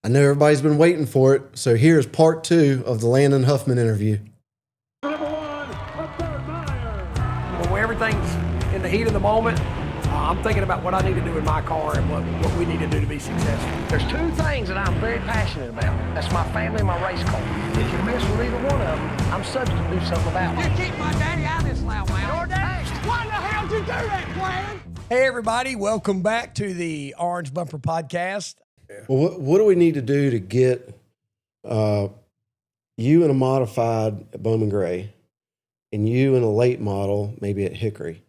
know everybody's been waiting for it, so here's part 2 of the Landon Huffman interview. Number 1, a third Meyer. When everything's in the heat of the moment, I'm thinking about what I need to do in my car and what we need to do to be successful. There's 2 things that I'm very passionate about. That's my family and my race car. If you mess with either one of them, I'm subject to do something about it. You keep my daddy out of this loud man. Your daddy? Why the hell did you do that, Plan? Hey, everybody. Welcome back to the Orange Bumper Podcast. Well, what do we need to do to get you in a modified at Bowman Gray and you in a late model, maybe at Hickory?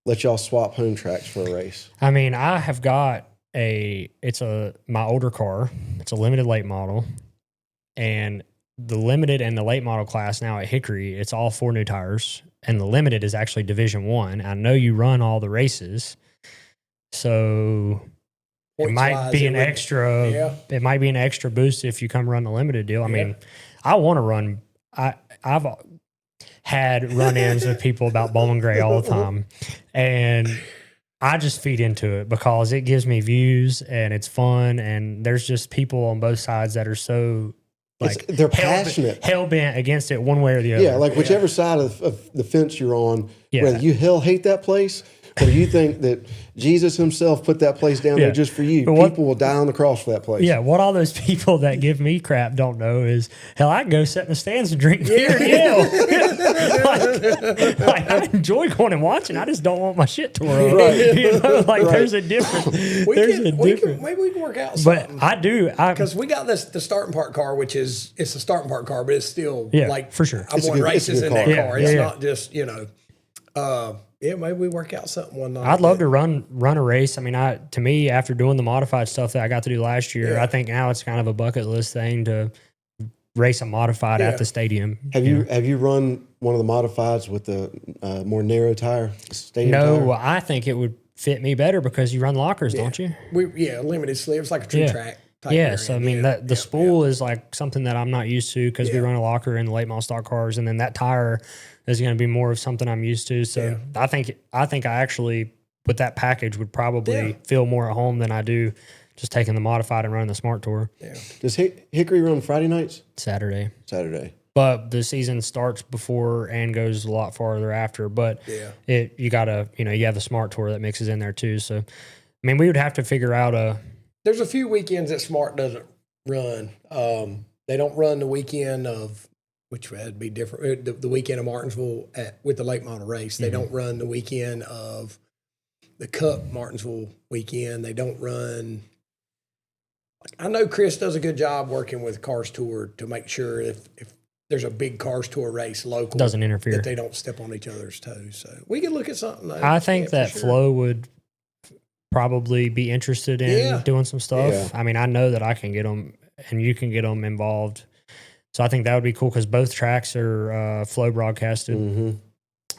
Let y'all swap home tracks for a race. I mean, I have got my older car. It's a limited late model. And the limited and the late model class now at Hickory, it's all 4 new tires. And the limited is actually Division 1. I know you run all the races. So it might be an extra. Yeah. It might be an extra boost if you come run the limited deal. I mean, I want to run. I've had run-ins with people about Bowman Gray all the time, and I just feed into it because it gives me views and it's fun. And there's just people on both sides that are so they're passionate, hell bent against it one way or the other. Yeah, like whichever side of the fence you're on, whether you hate that place. Or do you think that Jesus himself put that place down there just for you? People will die on the cross for that place. Yeah, what all those people that give me crap don't know is, hell, I can go sit in the stands and drink beer and yell. like, I enjoy going and watching. I just don't want my shit tore up. Right. You know, there's a difference. Maybe we can work out something. But I do. Because we got the starting part car, which it's a starting part car, but it's still for sure. I won races in that car. Yeah, it's not just, maybe we work out something one night. I'd love to run a race. I mean, to me, after doing the modified stuff that I got to do last year, I think now it's kind of a bucket list thing to race a modified at the stadium. Have you run one of the modifieds with the more narrow tire? No, I think it would fit me better because you run lockers, don't you? Limited sleeves, like a true track. So I mean the spool is like something that I'm not used to because we run a locker in the late model stock cars, and then that tire is going to be more of something I'm used to. So I think I actually with that package would probably feel more at home than I do just taking the modified and running the Smart Tour. Yeah. Does Hickory run Friday nights? Saturday. But the season starts before and goes a lot farther after. But you gotta you have the Smart Tour that mixes in there too. So I mean we would have to figure out There's a few weekends that Smart doesn't run. They don't run the weekend of, which would be different, the weekend of Martinsville with the late model race. They don't run the weekend of the Cup Martinsville weekend. They don't run. I know Chris does a good job working with Cars Tour to make sure if there's a big Cars Tour race local, doesn't interfere, that they don't step on each other's toes. So we could look at something. Though. I think that Flo would probably be interested in doing some stuff. Yeah. I mean, I know that I can get them and you can get them involved. So I think that would be cool because both tracks are Flo broadcasted. Mm-hmm.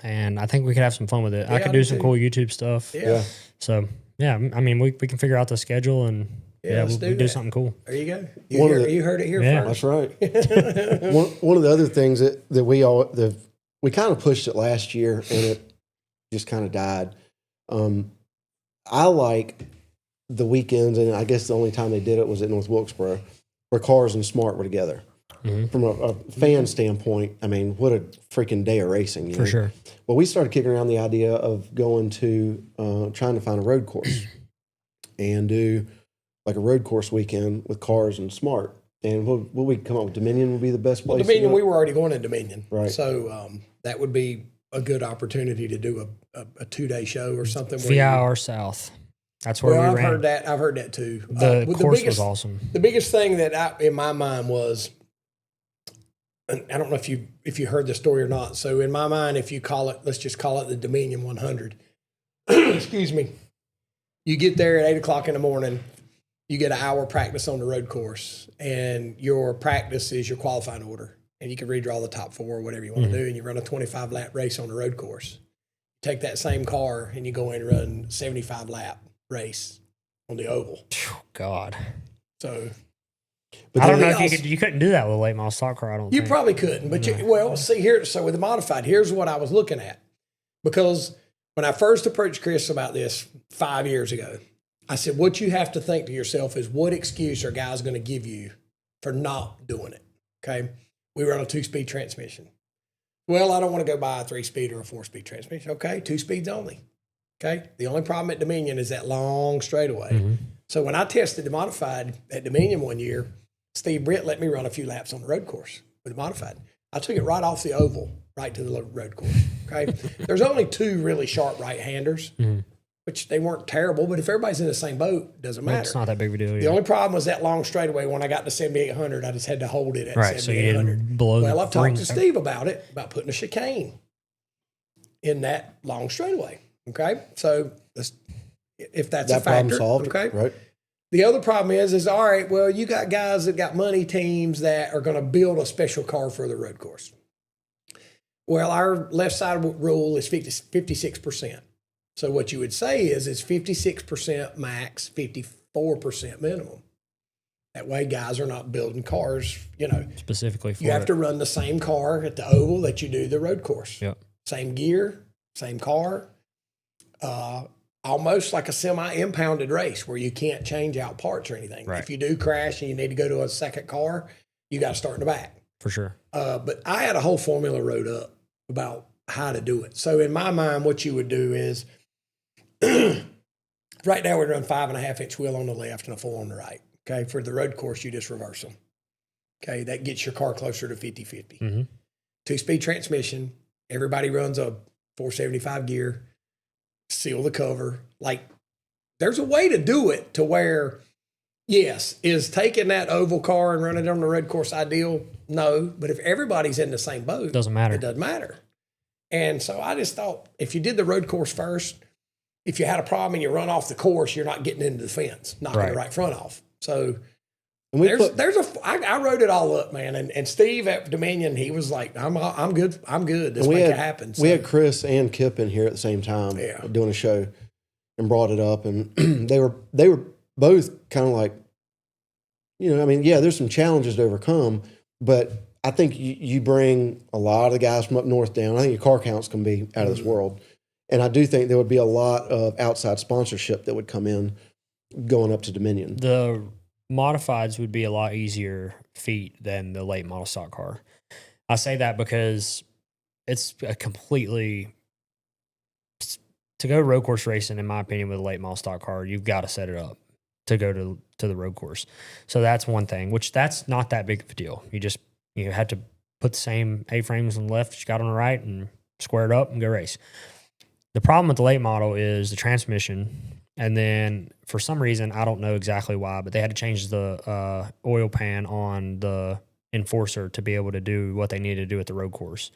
And I think we could have some fun with it. I could do some cool YouTube stuff. Yeah. So, I mean, we can figure out the schedule and we'll do something cool. There you go. You heard it here first. That's right. one of the other things that we kind of pushed it last year and it just kind of died. I like the weekends, and I guess the only time they did it was at North Wilkesboro, where Cars and Smart were together. Mm-hmm. From a fan standpoint, I mean, what a freaking day of racing. For sure. Well, we started kicking around the idea of going to, trying to find a road course and do like a road course weekend with Cars and Smart. And what we come up with, Dominion would be the best place. Well, Dominion, we were already going to Dominion. Right. So that would be a good opportunity to do a 2-day show or something. VR South. That's where we ran. I've heard that too. The course was awesome. The biggest thing that in my mind was, and I don't know if you heard the story or not. So in my mind, if you call it, let's just call it the Dominion 100. Excuse me. You get there at 8:00 in the morning. You get an hour practice on the road course, and your practice is your qualifying order. And you can redraw the top 4 or whatever you want to do, and you run a 25-lap race on the road course. Take that same car, and you go in and run 75-lap race on the oval. God. So, I don't know if you couldn't do that with a late model stock car. I don't think. You probably couldn't, but see here. So with the modified, here's what I was looking at. Because when I first approached Chris about this 5 years ago, I said, what you have to think to yourself is what excuse are guys going to give you for not doing it? Okay. We run a 2-speed transmission. Well, I don't want to go buy a 3-speed or a 4-speed transmission. Okay. 2 speeds only. Okay. The only problem at Dominion is that long straightaway. Mm-hmm. So when I tested the modified at Dominion one year, Steve Britt let me run a few laps on the road course with the modified. I took it right off the oval, right to the road course. Okay. There's only 2 really sharp right-handers. Mm-hmm. Which they weren't terrible, but if everybody's in the same boat, it doesn't matter. It's not that big of a deal. The only problem was that long straightaway. When I got to 7,800, I just had to hold it at right, 7,800. so you didn't blow well, I've talked to Steve about it, about putting a chicane in that long straightaway. Okay, so if that's that a factor, problem solved, okay, right? The other problem is all right. Well, you got guys that got money teams that are going to build a special car for the road course. Well, our left side rule is 56%. So what you would say is it's 56% max, 54% minimum. That way guys are not building cars, specifically for you have to run the same car at the oval that you do the road course. Yep. Same gear, same car, almost like a semi-impounded race where you can't change out parts or anything. Right. If you do crash and you need to go to a second car, you got to start in the back. For sure. But I had a whole formula wrote up about how to do it. So in my mind, what you would do is, right now we run 5.5-inch wheel on the left and a 4 on the right. Okay. For the road course, you just reverse them. Okay. That gets your car closer to 50-50. Mm-hmm. 2-speed transmission. Everybody runs a 475 gear, seal the cover. Like there's a way to do it to where, yes, is taking that oval car and running it on the road course ideal? No. But if everybody's in the same boat, it doesn't matter. It doesn't matter. And so I just thought if you did the road course first, if you had a problem and you run off the course, you're not getting into the fence, knocking the right front off. So I wrote it all up, man. And Steve at Dominion, he was like, I'm good. I'm good. Let's make it happen. So, we had Chris and Kip in here at the same time doing a show and brought it up. And they were both kind of like, there's some challenges to overcome, but I think you bring a lot of the guys from up north down. I think your car counts can be out of this world. And I do think there would be a lot of outside sponsorship that would come in going up to Dominion. The modifieds would be a lot easier feat than the late model stock car. I say that because it's a completely to go road course racing, in my opinion, with a late model stock car, you've got to set it up to go to the road course. So that's one thing, which that's not that big of a deal. You had to put the same A-frames on the left that you got on the right and square it up and go race. The problem with the late model is the transmission. And then for some reason, I don't know exactly why, but they had to change the oil pan on the Enforcer to be able to do what they needed to do at the road course.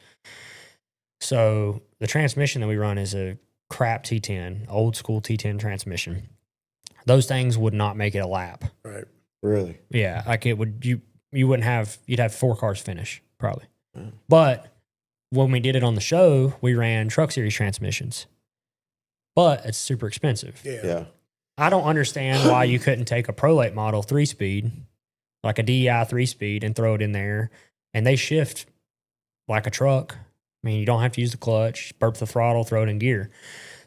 So the transmission that we run is a crap T10, old school T10 transmission. Those things would not make it a lap. Right. Really? Yeah. Like it would, you wouldn't have, you'd have 4 cars finish probably. Mm. But when we did it on the show, we ran truck series transmissions, but it's super expensive. Yeah. I don't understand why you couldn't take a Pro Late model 3-speed, like a DEI 3-speed, and throw it in there, and they shift like a truck. I mean, you don't have to use the clutch, burp the throttle, throw it in gear.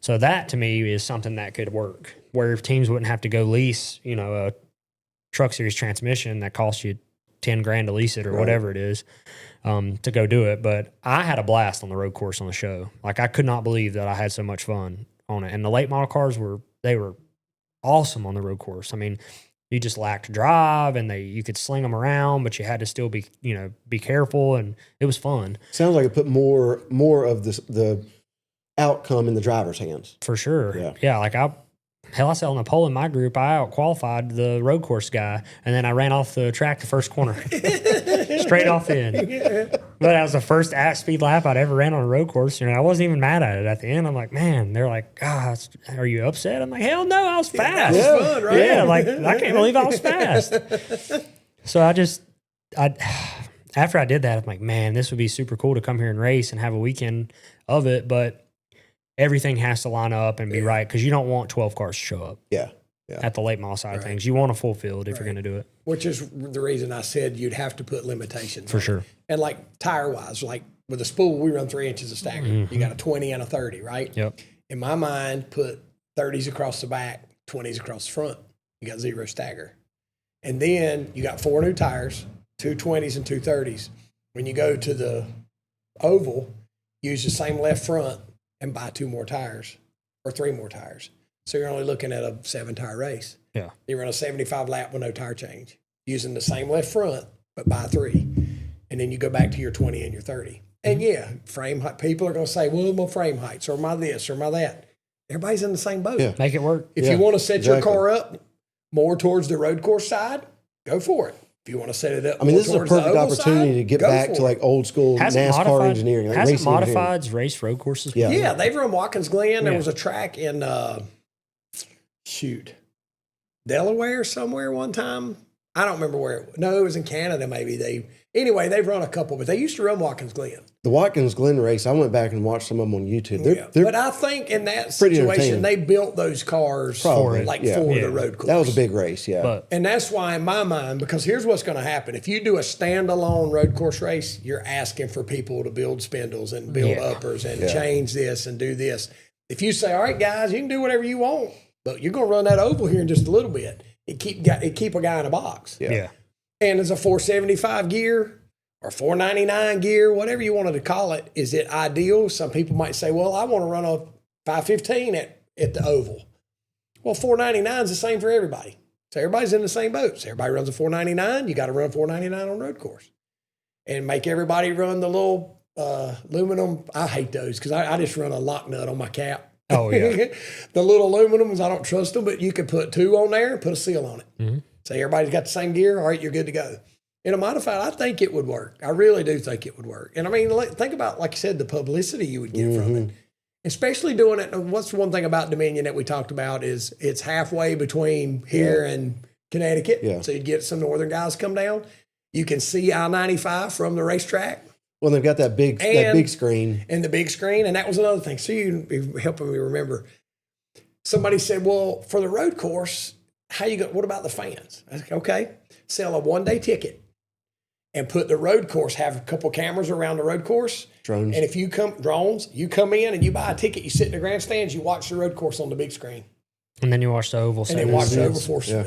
So that to me is something that could work, where if teams wouldn't have to go lease, a truck series transmission that costs you $10,000 to lease it or whatever it is, to go do it. But I had a blast on the road course on the show. Like I could not believe that I had so much fun on it. And the late model cars were awesome on the road course. I mean, you just lacked drive and you could sling them around, but you had to still be careful, and it was fun. Sounds like it put more of the outcome in the driver's hands. For sure. Yeah. Like I sat on the pole in my group. I out-qualified the road course guy, and then I ran off the track the first corner. Straight off the end. Yeah. But that was the first at-speed lap I'd ever ran on a road course. I wasn't even mad at it at the end. I'm like, man, they're like, are you upset? I'm like, hell no, I was fast. That was fun, right? Yeah, like, I can't believe I was fast. So after I did that, I'm like, man, this would be super cool to come here and race and have a weekend of it, but everything has to line up and be right, because you don't want 12 cars to show up. Yeah. At the late model side of things. You want a full field if you're going to do it. Which is the reason I said you'd have to put limitations. For sure. And like tire-wise, like with a spool, we run 3 inches of stagger. Mm-hmm. You got a 20 and a 30, right? Yep. In my mind, put 30s across the back, 20s across the front. You got 0 stagger. And then you got 4 new tires, 2 20s and 2 30s. When you go to the oval, use the same left front and buy 2 more tires or 3 more tires. So you're only looking at a 7-tire race. Yeah. You run a 75 lap with no tire change, using the same left front, but buy 3. And then you go back to your 20 and your 30. And yeah, frame height. People are going to say, well, my frame heights or my this or my that. Everybody's in the same boat. Yeah. Make it work. If you want to set your car up more towards the road course side, go for it. If you want to set it up, I mean, this is a towards the perfect oval opportunity side, to get go back for to it. like old school NASCAR engineering. Like hasn't racing engineering. modifieds race road courses? Yeah. Yeah, they've run Watkins Glen. There Yeah. was a track in Delaware somewhere one time. I don't remember where. It was in Canada maybe. They've run a couple, but they used to run Watkins Glen. The Watkins Glen race, I went back and watched some of them on YouTube. They're But I think in that pretty situation, entertaining. they built those cars Probably, for yeah. the road course. that was a big race, yeah. But And that's why, in my mind, because here's what's going to happen. If you do a standalone road course race, you're asking for people to build spindles and build uppers and change this and do this. If you say, all right, guys, you can do whatever you want, but you're going to run that oval here in just a little bit, it keep a guy in a box. yeah. And it's a 475 gear or 499 gear, whatever you wanted to call it. Is it ideal? Some people might say, well, I want to run a 515 at the oval. Well, 499 is the same for everybody. So everybody's in the same boat. So everybody runs a 499. You got to run 499 on road course. And make everybody run the little aluminum. I hate those because I just run a lock nut on my cap. Oh, yeah. The little aluminums, I don't trust them, but you could put 2 on there and put a seal on it. Mm-hmm. So everybody's got the same gear. All right, you're good to go. In a modified, I think it would work. I really do think it would work. And I mean, think about, like you said, the publicity you would get from it. Especially doing it. What's one thing about Dominion that we talked about is it's halfway between here and Connecticut. Yeah. So you'd get some northern guys come down. You can see I-95 from the racetrack. Well, they've got that big screen. And the big screen. And that was another thing. So you're helping me remember. Somebody said, well, for the road course, what about the fans? I said, okay, sell a 1-day ticket and put the road course, have a couple cameras around the road course. Drones. And if you come in and you buy a ticket, you sit in the grandstands, you watch the road course on the big screen. And then you watch the oval. And then watch the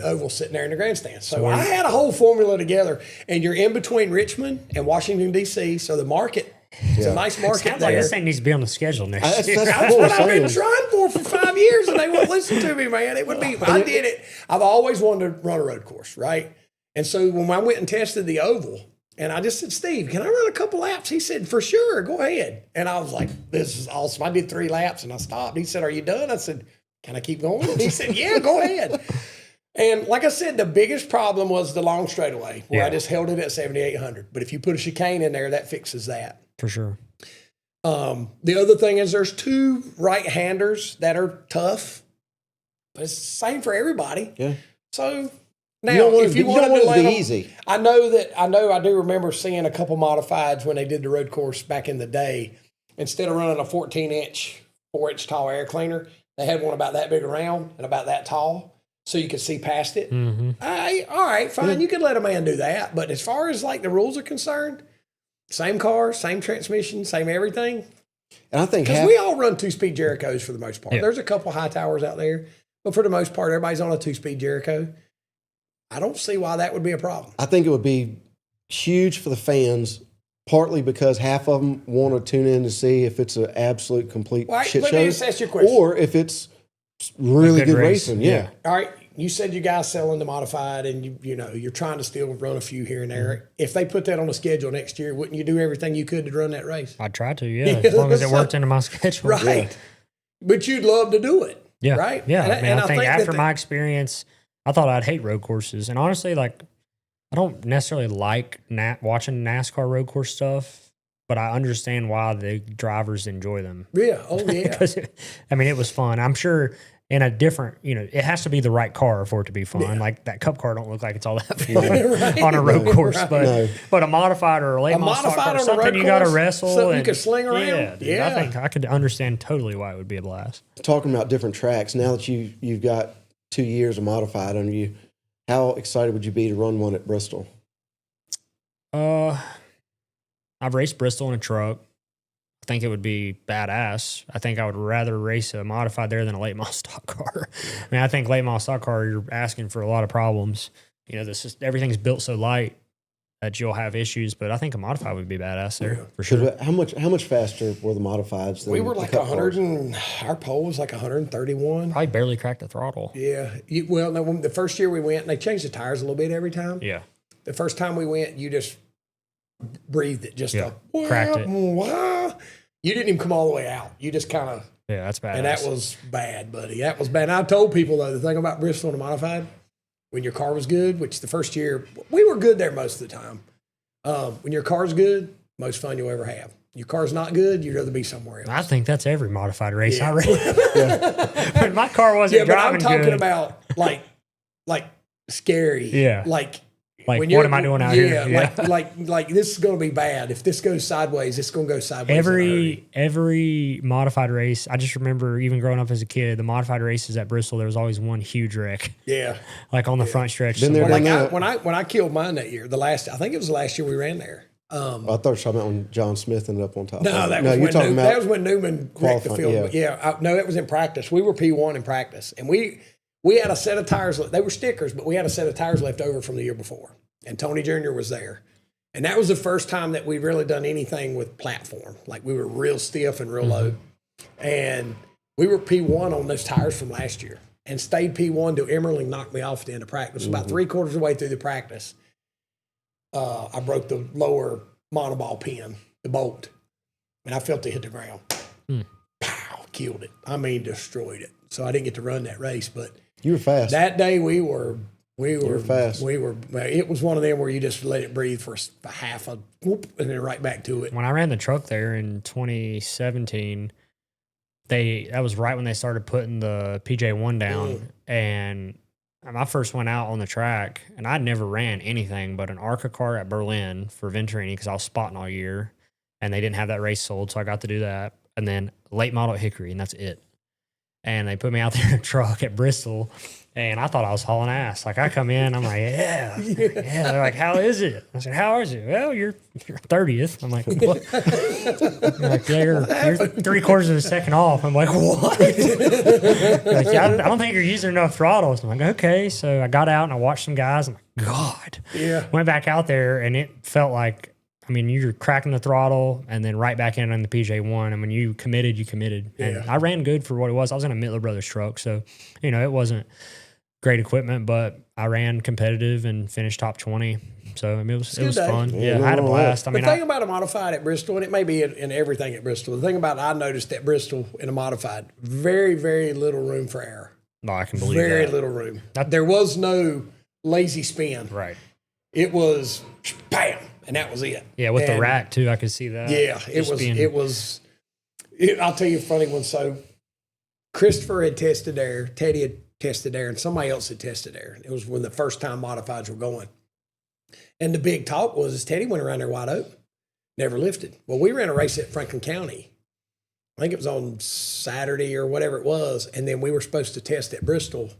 oval sitting there in the grandstand. So I had a whole formula together, and you're in between Richmond and Washington, D.C., so the market, it's a nice market Sounds there. like this thing needs to be on the schedule next year. That's what I've been trying for 5 years, and they won't listen to me, man. It would be, I did it. I've always wanted to run a road course, right? And so when I went and tested the oval, and I just said, Steve, can I run a couple laps? He said, for sure, go ahead. And I was like, this is awesome. I did 3 laps, and I stopped. He said, are you done? I said, can I keep going? And he said, yeah, go ahead. And like I said, the biggest problem was the long straightaway, where I just held it at 7,800. But if you put a chicane in there, that fixes that. For sure. The other thing is there's 2 right-handers that are tough, but it's the same for everybody. Yeah. So now, if you wanted to let them, easy. I do remember seeing a couple modifieds when they did the road course back in the day. Instead of running a 14-inch, 4-inch tall air cleaner, they had one about that big around and about that tall, so you could see past it. Mm-hmm. All right, fine. You could let a man do that. But as far as like the rules are concerned, same car, same transmission, same everything. And I think Because we all run 2-speed Jerichos for the most part. Yeah. There's a couple high towers out there, but for the most part, everybody's on a 2-speed Jericho. I don't see why that would be a problem. I think it would be huge for the fans, partly because half of them want to tune in to see if it's an absolute complete shit let show, me just ask you a question. or if it's really good good race. racing. Yeah. All right, you said you guys selling the modified, and you're trying to still run a few here and there. If they put that on the schedule next year, wouldn't you do everything you could to run that race? I tried to, as long as it worked into my schedule. Right. Yeah. But you'd love to do it. Yeah. Right? Yeah. And I think after that my experience, I thought I'd hate road courses. And honestly, like, I don't necessarily like watching NASCAR road course stuff, but I understand why the drivers enjoy them. Yeah. Oh, yeah. Because, it was fun. I'm sure in a different, it has to be the right car for it to be fun. Yeah. Like that Cup car don't look like it's all that fun on a road course, but a modified or a late model stock car, something you got to wrestle. Something you can sling around. Yeah, dude, I think I could understand totally why it would be a blast. Talking about different tracks, now that you've got 2 years of modified under you, how excited would you be to run one at Bristol? I've raced Bristol in a truck. I think it would be badass. I think I would rather race a modified there than a late model stock car. I mean, I think late model stock car, you're asking for a lot of problems. You know, everything's built so light that you'll have issues, but I think a modified would be badass there for sure. How much faster were the modifieds? Than We were the like Cup 100 cars? and our pole was like 131. Probably barely cracked the throttle. Yeah. No, the first year we went, and they changed the tires a little bit every time. Yeah. The first time we went, you just breathed it, just cracked it. Wah. You didn't even come all the way out. You just kind of, Yeah, that's badass. and that was bad, buddy. That was bad. And I told people though, the thing about Bristol and a modified, when your car was good, which the first year we were good there most of the time. When your car's good, most fun you'll ever have. Your car's not good, you'd rather be somewhere else. I think that's every modified race Yeah. I ran. When my car wasn't Yeah, but I'm driving talking good, about like scary. Yeah. Like like, when what you're- am I doing out here? Yeah, like this is going to be bad. If this goes sideways, it's going to go sideways. Every modified race, I just remember even growing up as a kid, the modified races at Bristol, there was always one huge wreck, Yeah. like on the front stretch. Been there, somewhere. done Like that. when I killed mine that year, I think it was the last year we ran there. I thought you were talking about when John Smith ended up on top. No, that was when Newman wrecked the qualifying, field. No, that was in practice. We were P1 in practice, and we had a set of tires. They were stickers, but we had a set of tires left over from the year before. And Tony Jr. was there. And that was the first time that we'd really done anything with platform. Like we were real stiff and real low. And we were P1 on those tires from last year and stayed P1 till Emmerling knocked me off at the end of practice. About 3/4 of the way through the practice, I broke the lower monoball pin, the bolt, and I felt it hit the ground. Pow, killed it. I mean, destroyed it. So I didn't get to run that race, but You were fast. that day we were fast. It was one of them where you just let it breathe for a half a whoop and then right back to it. When I ran the truck there in 2017, that was right when they started putting the PJ1 down. And I first went out on the track, and I'd never ran anything but an ARCA car at Berlin for Venturini because I was spotting all year, and they didn't have that race sold, so I got to do that. And then late model at Hickory, and that's it. And they put me out there in a truck at Bristol, and I thought I was hauling ass. Like, I come in, I'm like, yeah. They're like, how is it? I said, how is it? Well, you're 30th. I'm like, what? They're like, yeah, you're 3/4 of a second off. I'm like, what? Like, I don't think you're using enough throttle. So I'm like, okay. So I got out and I watched some guys. I'm like, God. Yeah. Went back out there, and it felt like, I mean, you're cracking the throttle and then right back in on the PJ1. And when you committed, you committed. And Yeah. I ran good for what it was. I was in a Mittler Brothers truck. So, it wasn't great equipment, but I ran competitive and finished top 20. So, I mean, it was day. fun. Yeah, Yeah, I had a no, blast. I The mean, thing about a modified at Bristol, and it may be in everything at Bristol, the thing about I noticed at Bristol in a modified, very, very little room for error. no, I can believe Very that. little room. There was no lazy spin. Right. It was bam, and that was it. Yeah, with the And rack, too, I could see that. Yeah, it was. I'll tell you a funny one. So Christopher had tested there, Teddy had tested there, and somebody else had tested there. It was when the first time modifieds were going. And the big talk was Teddy went around there wide open, never lifted. Well, we ran a race at Franklin County. I think it was on Saturday or whatever it was, and then we were supposed to test at Bristol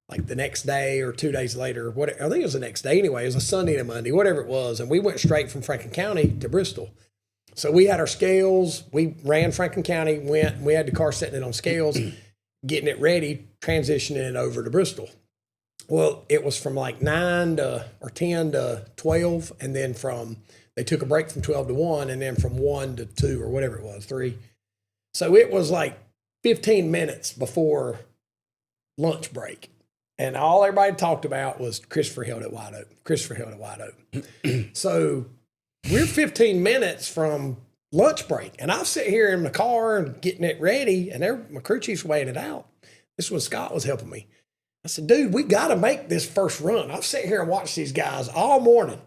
like the next day or 2 days later. I think it was the next day anyway. It was a Sunday and a Monday, whatever it was. And we went straight from Franklin County to Bristol. So we had our scales. We ran Franklin County, we had the car setting it on scales, getting it ready, transitioning it over to Bristol. Well, it was from like 10 to 12. And then they took a break from 12 to 1, and then from 1 to 2 or whatever it was, 3. So it was like 15 minutes before lunch break. And all everybody talked about was Christopher held it wide open. So we're 15 minutes from lunch break. And I'm sitting here in the car and getting it ready, and my crew chief's weighing it out. This is when Scott was helping me. I said, dude, we got to make this first run. I've sat here and watched these guys all morning.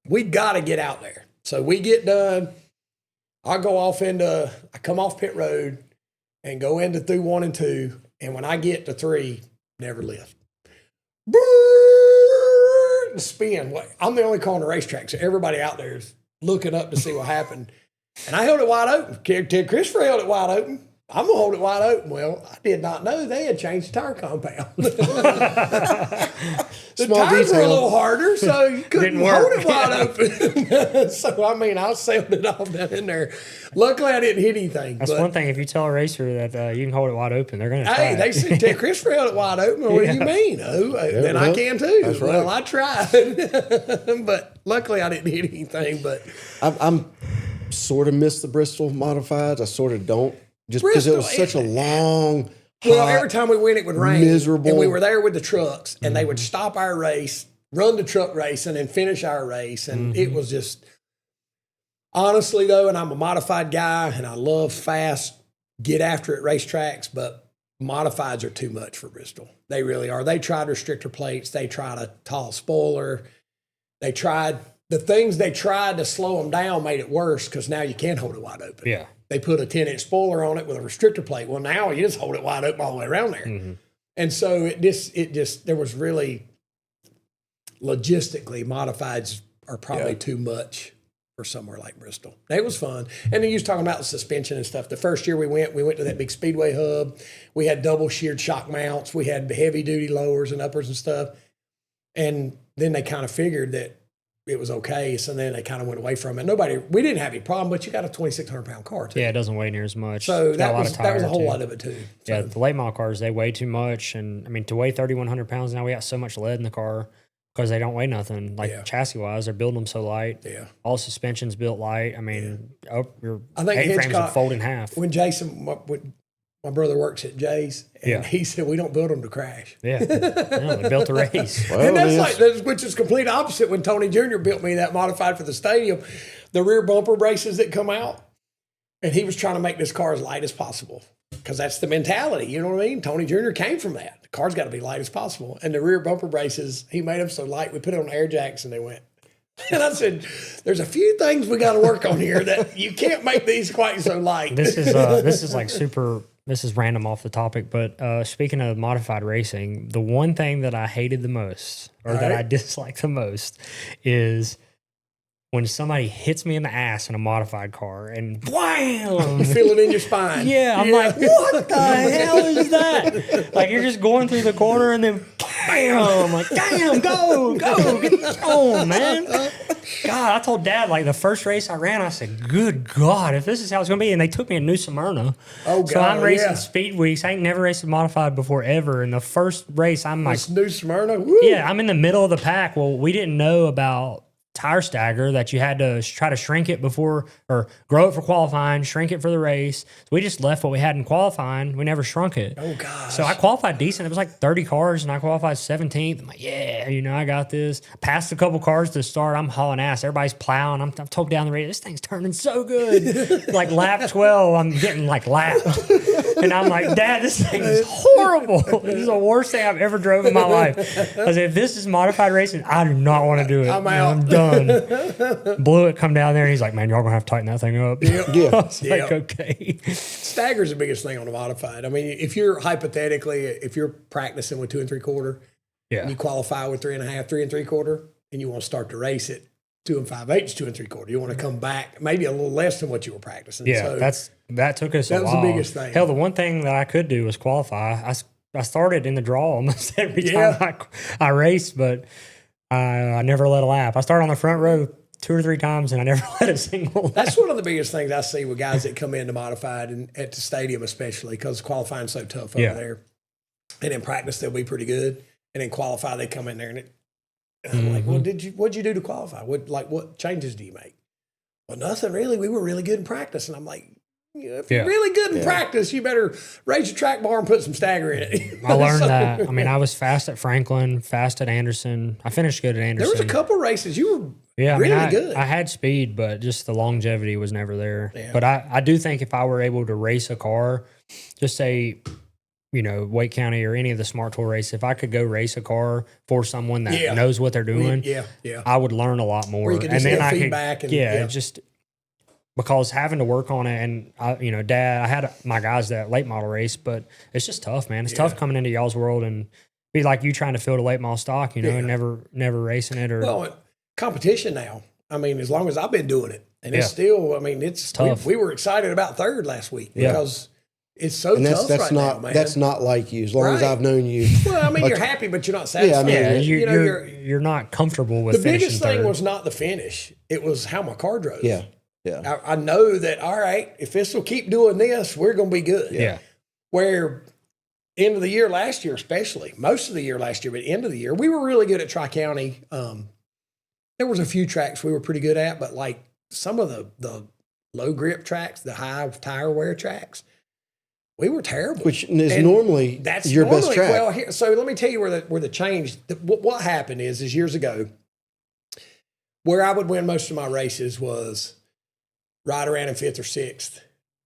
We got to get out there. So we get done. I come off pit road and go into through 1 and 2. And when I get to 3, never lift. The spin. I'm the only car on the racetrack, so everybody out there is looking up to see what happened. And I held it wide open. Ted Christopher held it wide open. I'm going to hold it wide open. Well, I did not know they had changed the tire compound. The Small tires were a detail. little harder, so you couldn't Didn't hold work. it wide open. So, I mean, I sailed it all down in there. Luckily, I didn't hit anything. That's but, one thing. If you tell a racer that you can hold it wide open, they're going to try hey, it. they said, Chris held it wide open. What do you mean? Oh, then I well, can too. that's right. Well, I tried. But luckily, I didn't hit anything. But I'm sort of miss the Bristol modifieds. I sort of don't, just because it was Bristol, such a long, well, hot, every time we went, it would rain. miserable. And we were there with the trucks, and they would stop our race, run the truck race, and then finish our race. And it was just, honestly, though, and I'm a modified guy, and I love fast, get after it racetracks, but modifieds are too much for Bristol. They really are. They tried restrictor plates. They tried a tall spoiler. They tried, the things they tried to slow them down made it worse because now you can't hold it wide open. Yeah. They put a 10-inch spoiler on it with a restrictor plate. Well, now you just hold it wide open all the way around there. And so it just, there was really, logistically, modifieds are probably too much for somewhere like Bristol. It was fun. And then you was talking about the suspension and stuff. The first year we went to that big speedway hub. We had double sheared shock mounts. We had heavy duty lowers and uppers and stuff. And then they kind of figured that it was okay. So then they kind of went away from it. We didn't have any problem, but you got a 2,600 pound car too. Yeah, it doesn't weigh near as much. So It's got that a lot was of a tire, whole too. lot of it too. So, Yeah, the late model cars, they weigh too much. And I mean, to weigh 3,100 pounds now, we got so much lead in the car because they don't weigh nothing. Like chassis wise, they're building them so light. Yeah. All suspension's built light. I mean, your I think A-frames will Hitchcock- fold in half. when Jason, my brother works at Jay's, and he said, we don't build them to crash. Yeah. Yeah, they built a race. Well, And I mean, which is complete opposite when Tony Jr. built me that modified for the stadium, the rear bumper braces that come out. And he was trying to make this car as light as possible because that's the mentality. You know what I mean? Tony Jr. came from that. The car's got to be light as possible. And the rear bumper braces, he made them so light, we put it on air jacks and they went. And I said, there's a few things we got to work on here that you can't make these quite so light. This is like super. This is random off the topic, but speaking of modified racing, the one thing that I hated the most, or that I dislike the most, is when somebody hits me in the ass in a modified car and wham! You feel it in your spine. Yeah, I'm like, what the hell is that? Like you're just going through the corner and then bam! I'm like, damn, go, get on, man. God, I told Dad, like the first race I ran, I said, good God, if this is how it's gonna be. And they took me to New Smyrna. Oh, God. So I'm racing speed weeks. I ain't never raced a modified before ever. And the first race, I'm like, It's New Smyrna. Woo. yeah, I'm in the middle of the pack. Well, we didn't know about tire stagger, that you had to try to shrink it before, or grow it for qualifying, shrink it for the race. So we just left what we had in qualifying. We never shrunk it. Oh, gosh. So I qualified decent. It was like 30 cars, and I qualified 17th. I'm like, yeah, I got this. Passed a couple cars to start. I'm hauling ass. Everybody's plowing. I'm told down the radio, this thing's turning so good. Like lap 12, I'm getting like lapped. And I'm like, Dad, this thing is horrible. This is the worst thing I've ever drove in my life. I said, if this is modified racing, I do not want to do it. I'm out. I'm done. Blew it, come down there, and he's like, man, y'all gonna have to tighten that thing up. Yeah. I was like, okay. Stagger's the biggest thing on the modified. I mean, if you're practicing with 2 3/4, Yeah. and you qualify with 3.5, 3 3/4, and you want to start the race at 2 5/8, 2 3/4, you want to come back maybe a little less than what you were practicing. Yeah, So that took us a that was while. the biggest thing. Hell, the one thing that I could do was qualify. I started in the draw almost every Yeah. time I raced, but I never let a lap. I started on the front row 2 or 3 times, and I never let a single lap. that's one of the biggest things I see with guys that come into modified and at the stadium, especially because qualifying's so tough over there. And in practice, they'll be pretty good. And in qualify, they come in there and I'm like, well, what'd you do to qualify? What changes do you make? Well, nothing really. We were really good in practice. And I'm like, if you're really good in practice, you better raise your track bar and put some stagger in it. I learned that. I mean, I was fast at Franklin, fast at Anderson. I finished good at Anderson. There was a couple races you were really good. I had speed, but just the longevity was never there. Yeah. But I do think if I were able to race a car, just say, Wake County or any of the Smart Tool race, if I could go race a car for someone that knows what they're doing, I would learn a lot more. Where you could just get feedback. Just because having to work on it, and Dad, I had my guys that late model race, but it's just tough, man. It's tough coming into y'all's world and be like you trying to fill a late model stock, and never racing it. Or well, competition now. I mean, as long as I've been doing it, and it's still, I mean, it's tough. We were excited about third last week because It's so And tough that's right not now, man. that's not like you. As long as Right. I've known you, Well, I mean, you're happy, but you're not satisfied. Yeah, you're not comfortable with the biggest finishing thing third. was not the finish; it was how my car drove. yeah. I know that. All right, if this will keep doing this, we're going to be good. Yeah. Where end of the year last year, especially most of the year last year, but end of the year, we were really good at Tri-County. There was a few tracks we were pretty good at, but like some of the low grip tracks, the high tire wear tracks, we were terrible. Which is And normally that's your best normally, track. Well, so let me tell you where the change. What happened is years ago, where I would win most of my races was right around in 5th or 6th.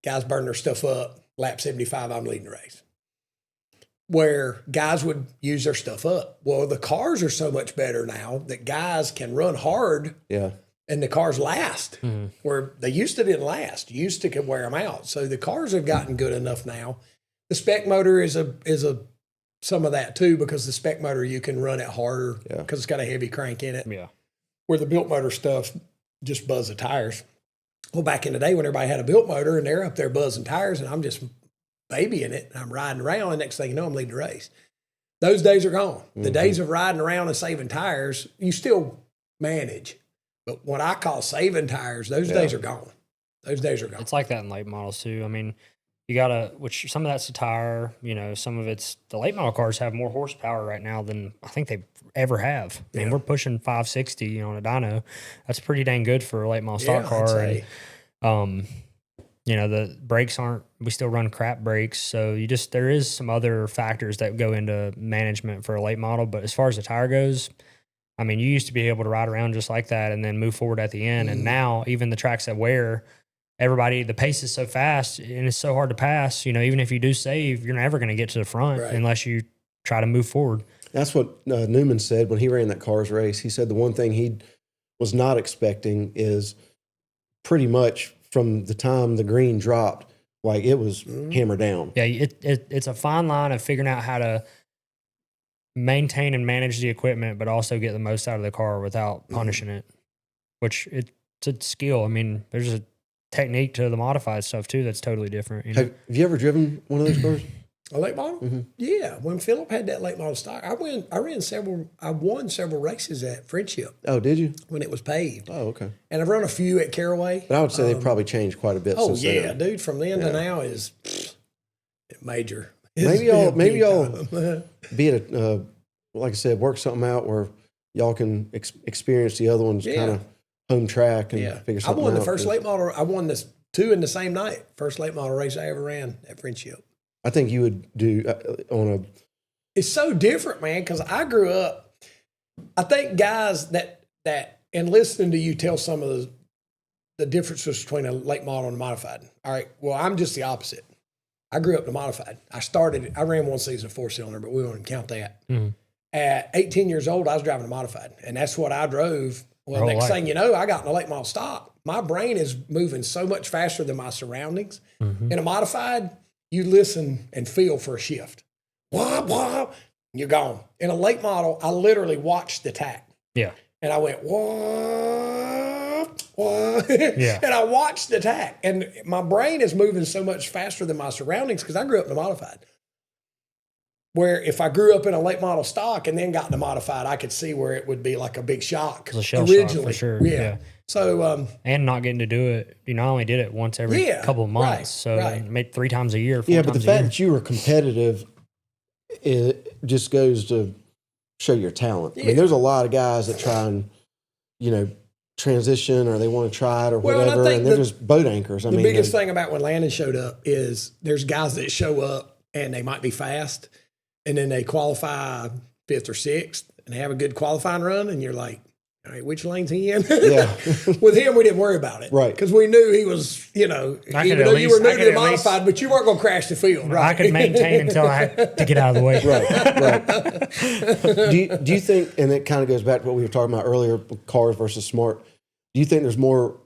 Guys burn their stuff up. Lap 75, I'm leading the race. Where guys would use their stuff up. Well, the cars are so much better now that guys can run hard Yeah. and the cars last. Where they used to didn't last. Used to could wear them out. So the cars have gotten good enough now. The spec motor is a some of that too, because the spec motor you can run it harder because it's got a heavy crank in it. Yeah. Where the built motor stuff just buzz the tires. Well, back in the day when everybody had a built motor and they're up there buzzing tires and I'm just babying it and I'm riding around, and next thing you know, I'm leading the race. Those days are gone. The days of riding around and saving tires, you still manage. But what I call saving tires, those days are gone. Those days are gone. It's like that in late models too. I mean, you gotta, which some of that's the tire, some of it's the late model cars have more horsepower right now than I think they ever have. I mean, we're pushing 560 on a dyno. That's pretty dang good for a late model stock I'd car. say. And, the brakes we still run crap brakes. So there is some other factors that go into management for a late model. But as far as the tire goes, I mean, you used to be able to ride around just like that and then move forward at the end. And now even the tracks that wear, the pace is so fast and it's so hard to pass. Even if you do save, you're never going to get to the front unless you try to move forward. That's what Newman said when he ran that cars race. He said the one thing he was not expecting is pretty much from the time the green dropped, like it was hammered down. Yeah, it's a fine line of figuring out how to maintain and manage the equipment, but also get the most out of the car without punishing it, which it's a skill. I mean, there's a technique to the modified stuff too that's totally different. Have you ever driven one of those cars? A late model? Yeah. When Philip had that late model stock, I won several races at Friendship Oh, did you? when it was paved. Oh, okay. And I've run a few at Caraway. But I would say they've probably changed quite a bit Oh since yeah, then. dude! From then to now is major. Maybe y'all time. be at like I said, work something out where y'all can experience the other one's kind of home track and figure I something out. won the first late model. I won this 2 in the same night. First late model race I ever ran at Friendship. I think you would do on a. It's so different, man, because I grew up. I think guys that and listening to you tell some of the differences between a late model and a modified. All right, well, I'm just the opposite. I grew up in a modified. I ran one season 4-cylinder, but we won't count that. At 18 years old, I was driving a modified, and that's what I drove. Well, next thing you know, I got in a late model stock. My brain is moving so much faster than my surroundings. In a modified, you listen and feel for a shift. Wah, wah, you're gone. In a late model, I literally watched the tack. Yeah. And I went, wah, wah. Yeah. And I watched the tack. And my brain is moving so much faster than my surroundings because I grew up in a modified. Where if I grew up in a late model stock and then got in a modified, I could see where it would be like a big shock. It's a shell originally. shock for sure. Yeah. So, and not getting to do it, you only did it once every couple of months. So maybe 3 times a year. 4 Yeah, but the times a fact year. that you were competitive, it just goes to show your talent. I mean, there's a lot of guys that try and, transition or they want to try it or Well, and I whatever, think and they're just boat anchors. The biggest thing about when Landon showed up is there's guys that show up and they might be fast, and then they qualify 5th or 6th, and they have a good qualifying run, and you're like, all right, which lane's he in? Yeah. With him, we didn't worry about it. Right. Because we knew he was, even though you were new to the modified, but you weren't going to crash the field. Right. I could maintain until I had to get out of the way. Right. Do you think, and it kind of goes back to what we were talking about earlier, cars versus smart, do you think there's more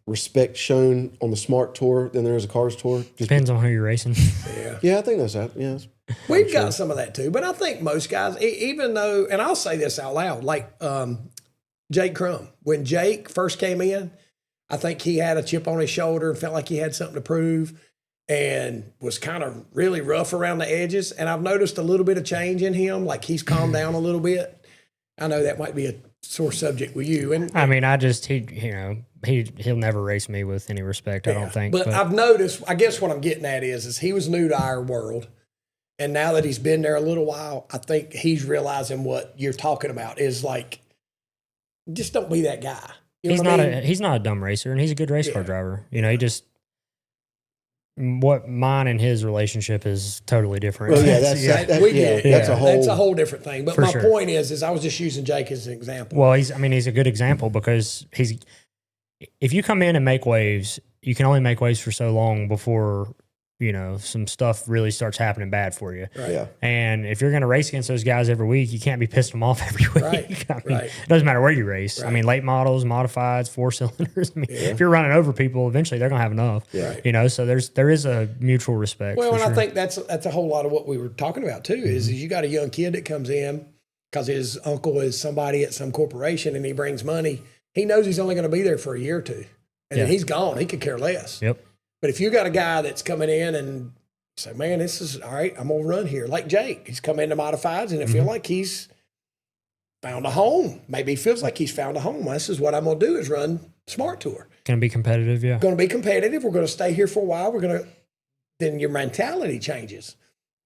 respect shown on the smart tour than there is a cars tour? Depends on who you're racing. Yeah, I think that's that. Yeah. We've got some of that too, but I think most guys, even though, and I'll say this out loud, like Jake Crum, when Jake first came in, I think he had a chip on his shoulder and felt like he had something to prove. and was kind of really rough around the edges. And I've noticed a little bit of change in him. Like he's calmed down a little bit. I know that might be a sore subject with you. And I mean, he'll never race me with any respect, I don't think. But I've noticed, I guess what I'm getting at is he was new to our world. And now that he's been there a little while, I think he's realizing what you're talking about is like, just don't be that guy. You know he's not a dumb racer, and he's a good race car driver. You know, he just mine and his relationship is totally different. Well, yeah, that's a whole different thing. But my point is I was just using Jake as an example. Well, he's a good example because if you come in and make waves, you can only make waves for so long before, you know, some stuff really starts happening bad for you. Right. Yeah. And if you're going to race against those guys every week, you can't be pissing them off every week. Right. It doesn't matter where you race. Right. I mean, late models, modifieds, 4-cylinders. I mean, if you're running over people, eventually they're going to have enough. Yeah. You know, so there is a mutual respect. Well, and I think that's a whole lot of what we were talking about too. Is you got a young kid that comes in because his uncle is somebody at some corporation and he brings money. He knows he's only going to be there for a year or two, and then he's gone. He could care less. Yep. But if you got a guy that's coming in and say, man, this is all right, I'm going to run here. Like Jake, he's come into modifieds and it feel like he's found a home. Maybe he feels like he's found a home. This is what I'm going to do is run Smart Tour. Going to be competitive, yeah. Going to be competitive. We're going to stay here for a while. Then your mentality changes.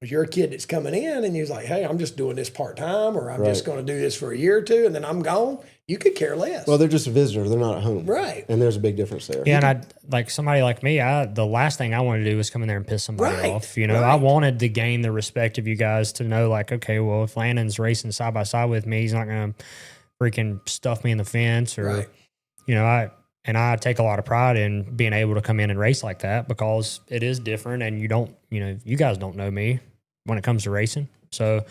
If you're a kid that's coming in and you're like, hey, I'm just doing this part-time or I'm just going to do this for a year or two and then I'm gone, you could care less. Well, they're just a visitor. They're not at home. Right. And there's a big difference there. Yeah, and like somebody like me, the last thing I wanted to do was come in there and piss somebody off. You know, I wanted to gain the respect of you guys to know, like, okay, well, if Landon's racing side by side with me, he's not going to freaking stuff me in the fence or, you know, I take a lot of pride in being able to come in and race like that because it is different and you guys don't know me when it comes to racing. So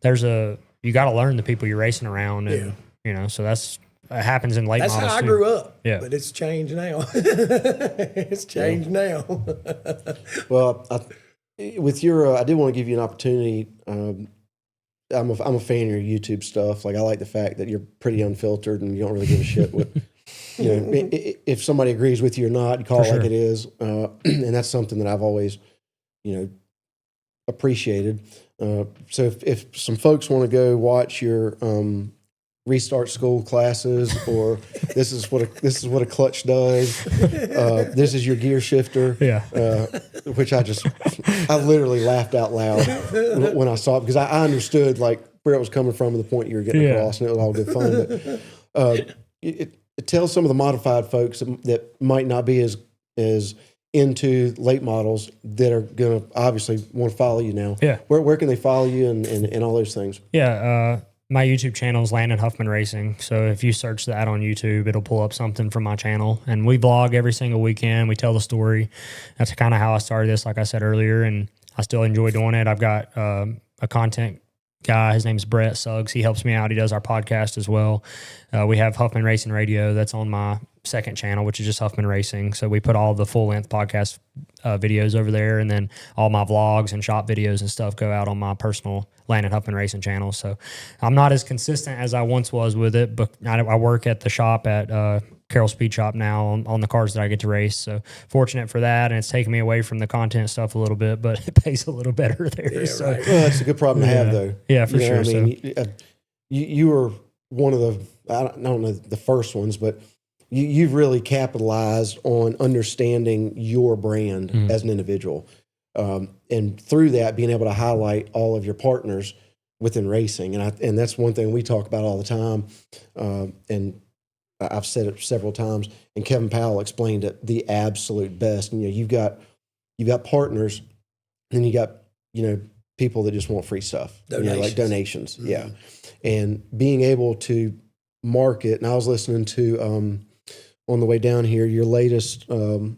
you got to learn the people you're racing around and, you know, so it happens in late models. That's how I grew up. Yeah. But it's changed now. It's changed now. Well, with your, I did want to give you an opportunity. I'm a fan of your YouTube stuff. Like I like the fact that you're pretty unfiltered and you don't really give a shit what, you know, if somebody agrees with you or not, you call it like it is. And that's something that I've always, you know, appreciated. So if some folks want to go watch your restart school classes, or this is what a clutch does. This is your gear shifter. Yeah. Which I literally laughed out loud when I saw it because I understood like where it was coming from and the point you were getting across, and it was all good fun. But it tells some of the modified folks that might not be as into late models that are going to obviously want to follow you now. Yeah. Where can they follow you and all those things? Yeah. My YouTube channel is Landon Huffman Racing. So if you search that on YouTube, it'll pull up something from my channel. And we vlog every single weekend. We tell the story. That's kind of how I started this, like I said earlier. And I still enjoy doing it. I've got a content guy. His name's Brett Suggs. He helps me out. He does our podcast as well. We have Huffman Racing Radio. That's on my second channel, which is just Huffman Racing. So we put all the full-length podcast videos over there, and then all my vlogs and shop videos and stuff go out on my personal Landon Huffman Racing channel. So I'm not as consistent as I once was with it, but I work at the shop at Carroll Speed Shop now on the cars that I get to race. So fortunate for that, and it's taken me away from the content stuff a little bit, but it pays a little better there. Yeah, so right. Well, that's a good problem to have, though. Yeah, for sure. I mean, you were one of the, I don't know the first ones, but you've really capitalized on understanding your brand as an individual. And through that, being able to highlight all of your partners within racing. And that's one thing we talk about all the time. And I've said it several times, and Kevin Powell explained it the absolute best. And, you know, you've got partners, and you got, you know, people that just want free stuff, like donations. Mm-hmm. Yeah. And being able to market, and I was listening to, on the way down here, your latest show,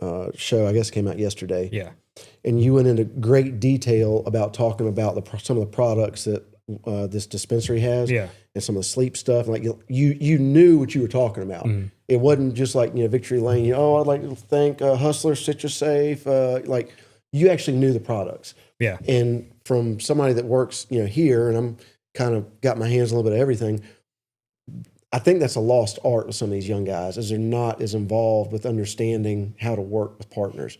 I guess, came out yesterday. Yeah. And you went into great detail about talking about some of the products that this dispensary has, and some of the sleep stuff. Like you knew what you were talking about. Mm. It wasn't just like, you know, Victory Lane. I'd like to thank Hustler, Citrusafe. Like you actually knew the products. Yeah. And from somebody that works, you know, here, and I'm kind of got my hands on a little bit of everything. I think that's a lost art with some of these young guys, is they're not as involved with understanding how to work with partners.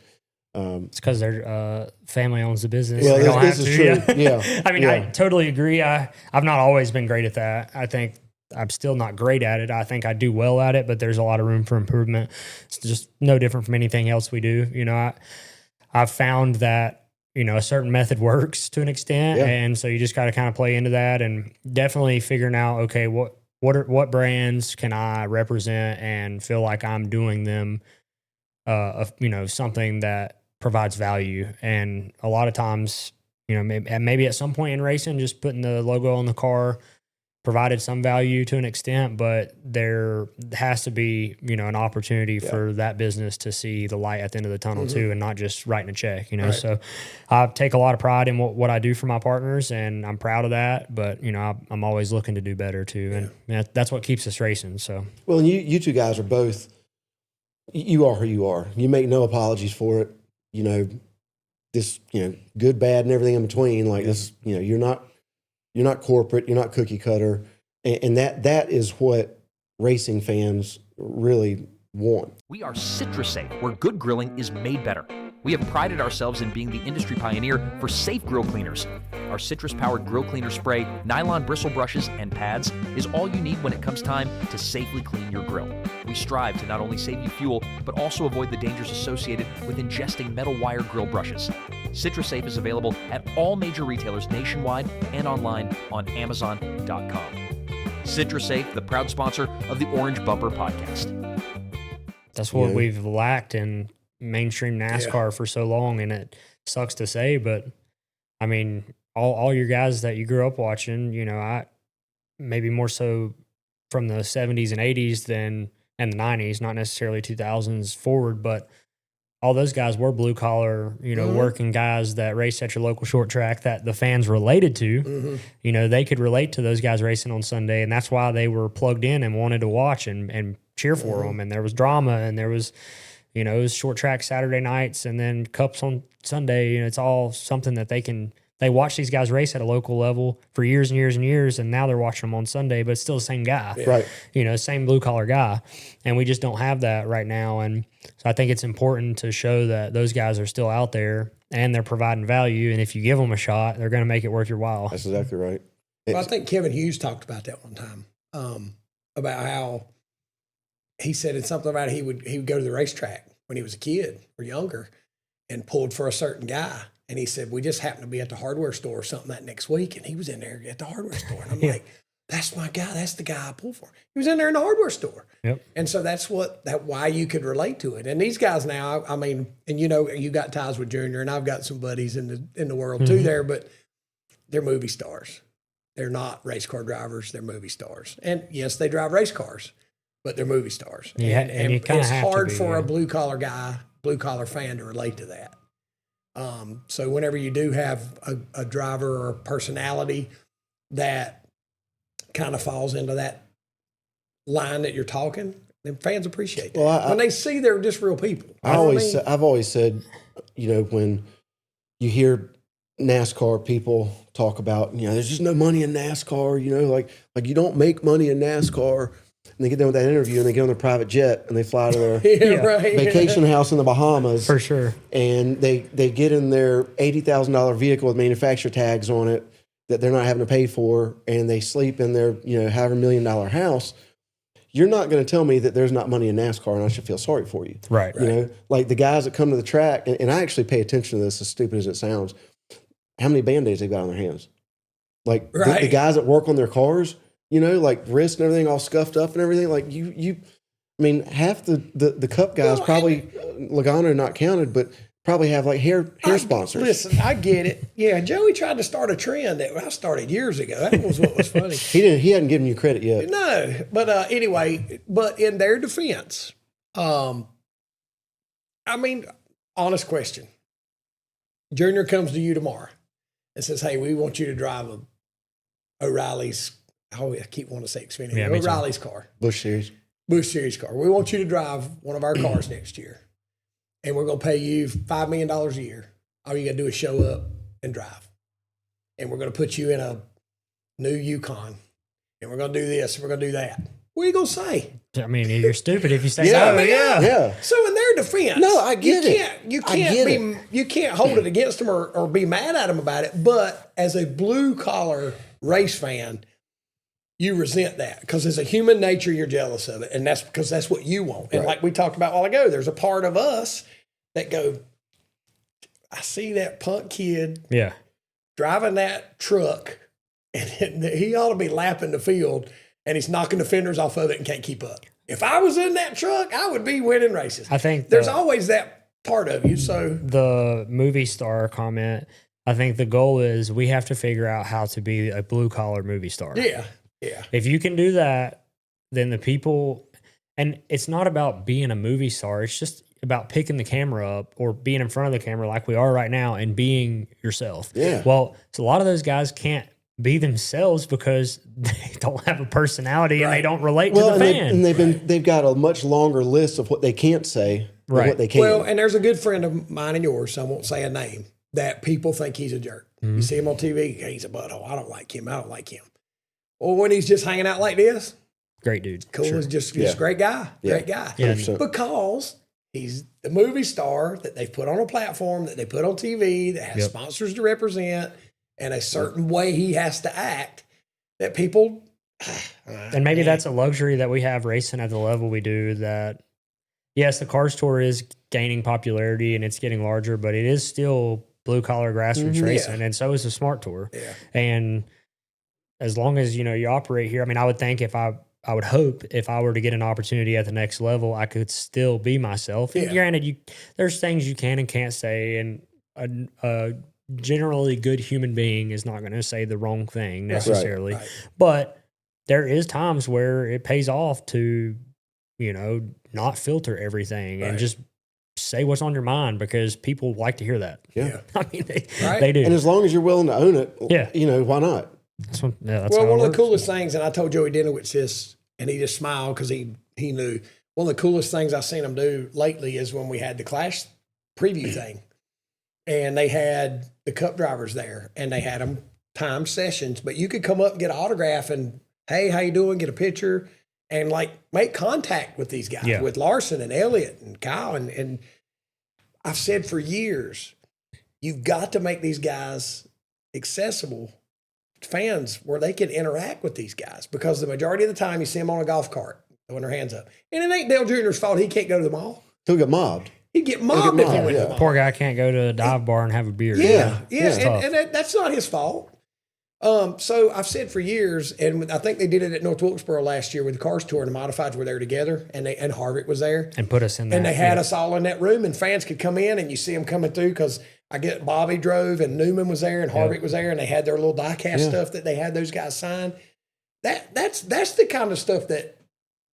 It's because their family owns the business. Well, They don't this have is to. true. Yeah. I mean, Yeah. I totally agree. I've not always been great at that. I think I'm still not great at it. I think I do well at it, but there's a lot of room for improvement. It's just no different from anything else we do. You know, I've found that, you know, a certain method works to an extent. Yeah. And so you just got to kind of play into that and definitely figuring out, okay, what brands can I represent and feel like I'm doing them, you know, something that provides value. And a lot of times, you know, maybe at some point in racing, just putting the logo on the car provided some value to an extent, but there has to be, you know, an opportunity for that business to see the light at the end of the tunnel too, and not just writing a check, you know? Right. So I take a lot of pride in what I do for my partners, and I'm proud of that, but you know, I'm always looking to do better too. And that's what keeps us racing. So, Well, and you two guys are both, you are who you are. You make no apologies for it. You know, this, you know, good, bad, and everything in between. Like this, you know, you're not corporate, you're not cookie cutter. And that is what racing fans really want. We are Citrusafe, where good grilling is made better. We have prided ourselves in being the industry pioneer for safe grill cleaners. Our citrus-powered grill cleaner spray, nylon bristle brushes, and pads is all you need when it comes time to safely clean your grill. We strive to not only save you fuel, but also avoid the dangers associated with ingesting metal wire grill brushes. Citrusafe is available at all major retailers nationwide and online on Amazon.com. Citrusafe, the proud sponsor of the Orange Bumper podcast. that's what we've lacked in mainstream NASCAR for so long, and it sucks to say, but I mean, all your guys that you grew up watching, you know, I maybe more so from the 70s and 80s and the 90s, not necessarily 2000s forward, but all those guys were blue collar, you know, working guys that raced at your local short track that the fans related to. You know, they could relate to those guys racing on Sunday, and that's why they were plugged in and wanted to watch and cheer for them. And there was drama, and there was, you know, it was short track Saturday nights and then cups on Sunday. You know, it's all something that they watch these guys race at a local level for years and years and years, and now they're watching them on Sunday, but it's still the same guy. Right. You know, same blue collar guy. And we just don't have that right now. And so I think it's important to show that those guys are still out there and they're providing value. And if you give them a shot, they're going to make it worth your while. That's exactly right. Well, I think Kevin Hughes talked about that one time, about how he said it's something about he would go to the racetrack when he was a kid or younger and pulled for a certain guy. And he said, we just happened to be at the hardware store or something that next week. And he was in there at the hardware store. And I'm like, that's my guy. That's the guy I pulled for. He was in there in the hardware store. Yep. And so that's why you could relate to it. And these guys now, I mean, and you know, you got ties with Junior, and I've got some buddies in the world too there, but they're movie stars. They're not race car drivers. They're movie stars. And yes, they drive race cars, but they're movie stars. Yeah, and you kinda it's have to hard be, for yeah. a blue collar fan to relate to that. So whenever you do have a driver or a personality that kind of falls into that line that you're talking, then fans appreciate that. Well, when they see they're just real people. I've always said, you know, when you hear NASCAR people talk about, you know, there's just no money in NASCAR, you know, like you don't make money in NASCAR. And they get done with that interview and they get on their private jet and they fly to their vacation house in the Bahamas. For sure. And they get in their $80,000 vehicle with manufacturer tags on it that they're not having to pay for, and they sleep in their, you know, however $1 million house. You're not going to tell me that there's not money in NASCAR and I should feel sorry for you. Right. You know, like the guys that come to the track, and I actually pay attention to this, as stupid as it sounds, how many Band-Aids they've got on their hands. Like the guys that work on their cars, you know, like wrist and everything all scuffed up and everything. Like I mean, half the Cup guys probably, Logano not counted, but probably have like hair sponsors. Listen, I get it. Yeah, Joey tried to start a trend that I started years ago. That was what was funny. He hadn't given you credit yet. No, but anyway, but in their defense, I mean, honest question. Junior comes to you tomorrow and says, hey, we want you to drive O'Reilly's, I keep wanting to say Xfinity, O'Reilly's car. Busch Series car. We want you to drive one of our cars next year. And we're going to pay you $5 million a year. All you got to do is show up and drive. And we're going to put you in a new Yukon. And we're going to do this, and we're going to do that. What are you gonna say? I mean, you're stupid if you say Yeah. no. Yeah. Yeah. So in their defense, No, I get it. You I can't get be it. you can't hold it against them or be mad at them about it. But as a blue collar race fan, you resent that because as a human nature, you're jealous of it, and that's because that's what you want. And Right. like we talked about a while ago, there's a part of us that go, I see that punk kid Yeah. driving that truck, and he ought to be lapping the field, and he's knocking the fenders off of it and can't keep up. If I was in that truck, I would be winning races. I think There's always that part of you. So the movie star comment, I think the goal is we have to figure out how to be a blue collar movie star. yeah. If you can do that, then the people, and it's not about being a movie star, it's just about picking the camera up or being in front of the camera like we are right now and being yourself. Yeah. Well, so a lot of those guys can't be themselves because they don't have a personality and they Right. don't relate Well, to the and fan. they've got a much longer list of what they can't say than Right. what they can. Well, and there's a good friend of mine and yours, so I won't say a name, that people think he's a jerk. You see him on TV, he's a butthole. I don't like him. I don't like him. Or when he's just hanging out like this, Great dude. cool, Sure. is just Yeah. a great guy. Yeah. Great guy. Yeah. 100%. Because he's the movie star that they've put on a platform, that they put on TV, that has Yep. sponsors to represent, and a certain way he has to act that people. And maybe that's a luxury that we have racing at the level we do, that yes, the Cars Tour is gaining popularity and it's getting larger, but it is still blue collar grassroots racing. And so is the Smart Tour. Yeah. And as long as, you operate here, I mean, I would think I would hope if I were to get an opportunity at the next level, I could still be myself. And Yeah. granted, there's things you can and can't say, and a generally good human being is not going to say the wrong thing necessarily. Right. But there is times where it pays off to, not filter everything and Right. just say what's on your mind, because people like to hear that. Yeah. I mean, Right. they do. And as long as you're willing to own it, Yeah. why not? That's that's Well, how one it of the works. coolest things, and I told Joey Dinowitz this, and he just smiled because he knew. One of the coolest things I've seen him do lately is when we had the Clash preview thing, and they had the Cup drivers there, and they had them timed sessions, but you could come up and get an autograph and, hey, how you doing? Get a picture and like make contact with these guys, Yeah. with Larson and Elliott and Kyle. And I've said for years, you've got to make these guys accessible to fans where they can interact with these guys, because the majority of the time you see them on a golf cart throwing their hands up. And it ain't Dale Jr.'s fault he can't go to the mall. He'll get mobbed. He'd get mobbed if he mobbed, went to yeah. the mall. Poor guy can't go to a dive bar and have a beer. Yeah. It's tough. And that's not his fault. So I've said for years, and I think they did it at North Wilkesboro last year with the Cars Tour, and the Modifieds were there together, and Harvick was there. And put us in there. And they had us all in that room, and fans could come in, and you see them coming through, because I get Bobby drove, and Newman was there, and Harvick was there, and they had their little diecast stuff that they had those guys sign. That's the kind of stuff that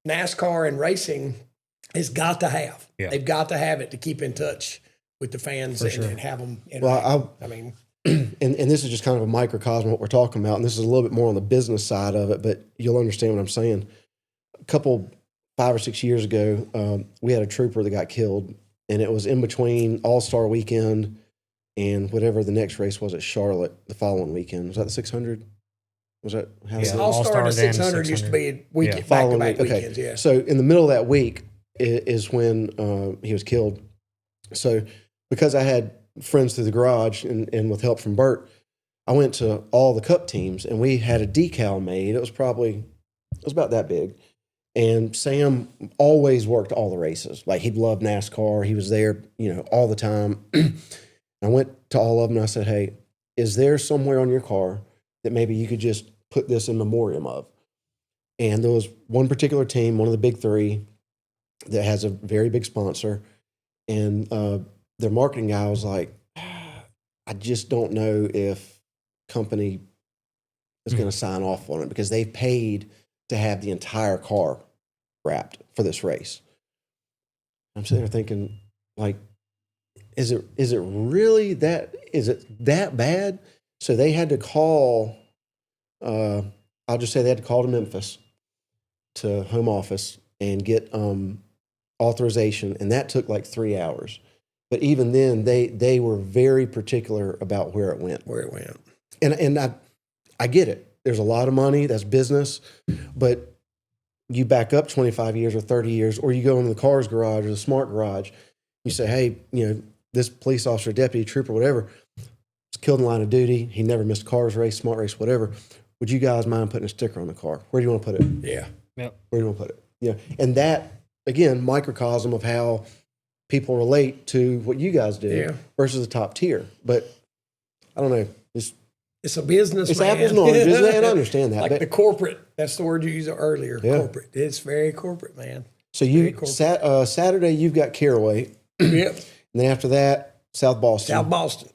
NASCAR and racing has got to have. Yeah. They've got to have it to keep in touch with the fans and have them interact. Well, I mean, and this is just kind of a microcosm of what we're talking about, and this is a little bit more on the business side of it, but you'll understand what I'm saying. A couple, 5 or 6 years ago, we had a trooper that got killed, and it was in between All-Star Weekend and whatever the next race was at Charlotte the following weekend. Was that the 600? Was that how Yeah. it All-Star All-Star, and then 600 used to 600. be weekend, Yeah. following back-to-back week? Okay. weekends, yeah. So in the middle of that week is when he was killed. So because I had friends through the garage and with help from Bert, I went to all the Cup teams, and we had a decal made. It was about that big. And Sam always worked all the races. Like, he loved NASCAR. He was there, all the time. I went to all of them, and I said, hey, is there somewhere on your car that maybe you could just put this in memoriam of? And there was one particular team, one of the big three, that has a very big sponsor. And their marketing guy was like, I just don't know if company is going to sign off on it, because they've paid to have the entire car wrapped for this race. I'm sitting there thinking, like, is it really that bad? So they had to call, I'll just say they had to call to Memphis, to home office, and get authorization, and that took like 3 hours. But even then, they were very particular about where it went. Where it went. And I get it. There's a lot of money. That's business. But you back up 25 years or 30 years, or you go into the car's garage or the smart garage, you say, hey, this police officer, deputy, trooper, whatever, was killed in line of duty. He never missed a cars race, smart race, whatever. Would you guys mind putting a sticker on the car? Where do you want to put it? Yeah. Yep. Where do you want to put it? Yeah. And that, again, microcosm of how people relate to what you guys do versus the top tier. But I don't know. It's a business, It's man. apples and oranges, and I understand that. Like but, the corporate, that's the word you used earlier, corporate. It's very corporate, man. So Saturday, you've got Caraway. Yep. And then after that, South Boston. South Boston.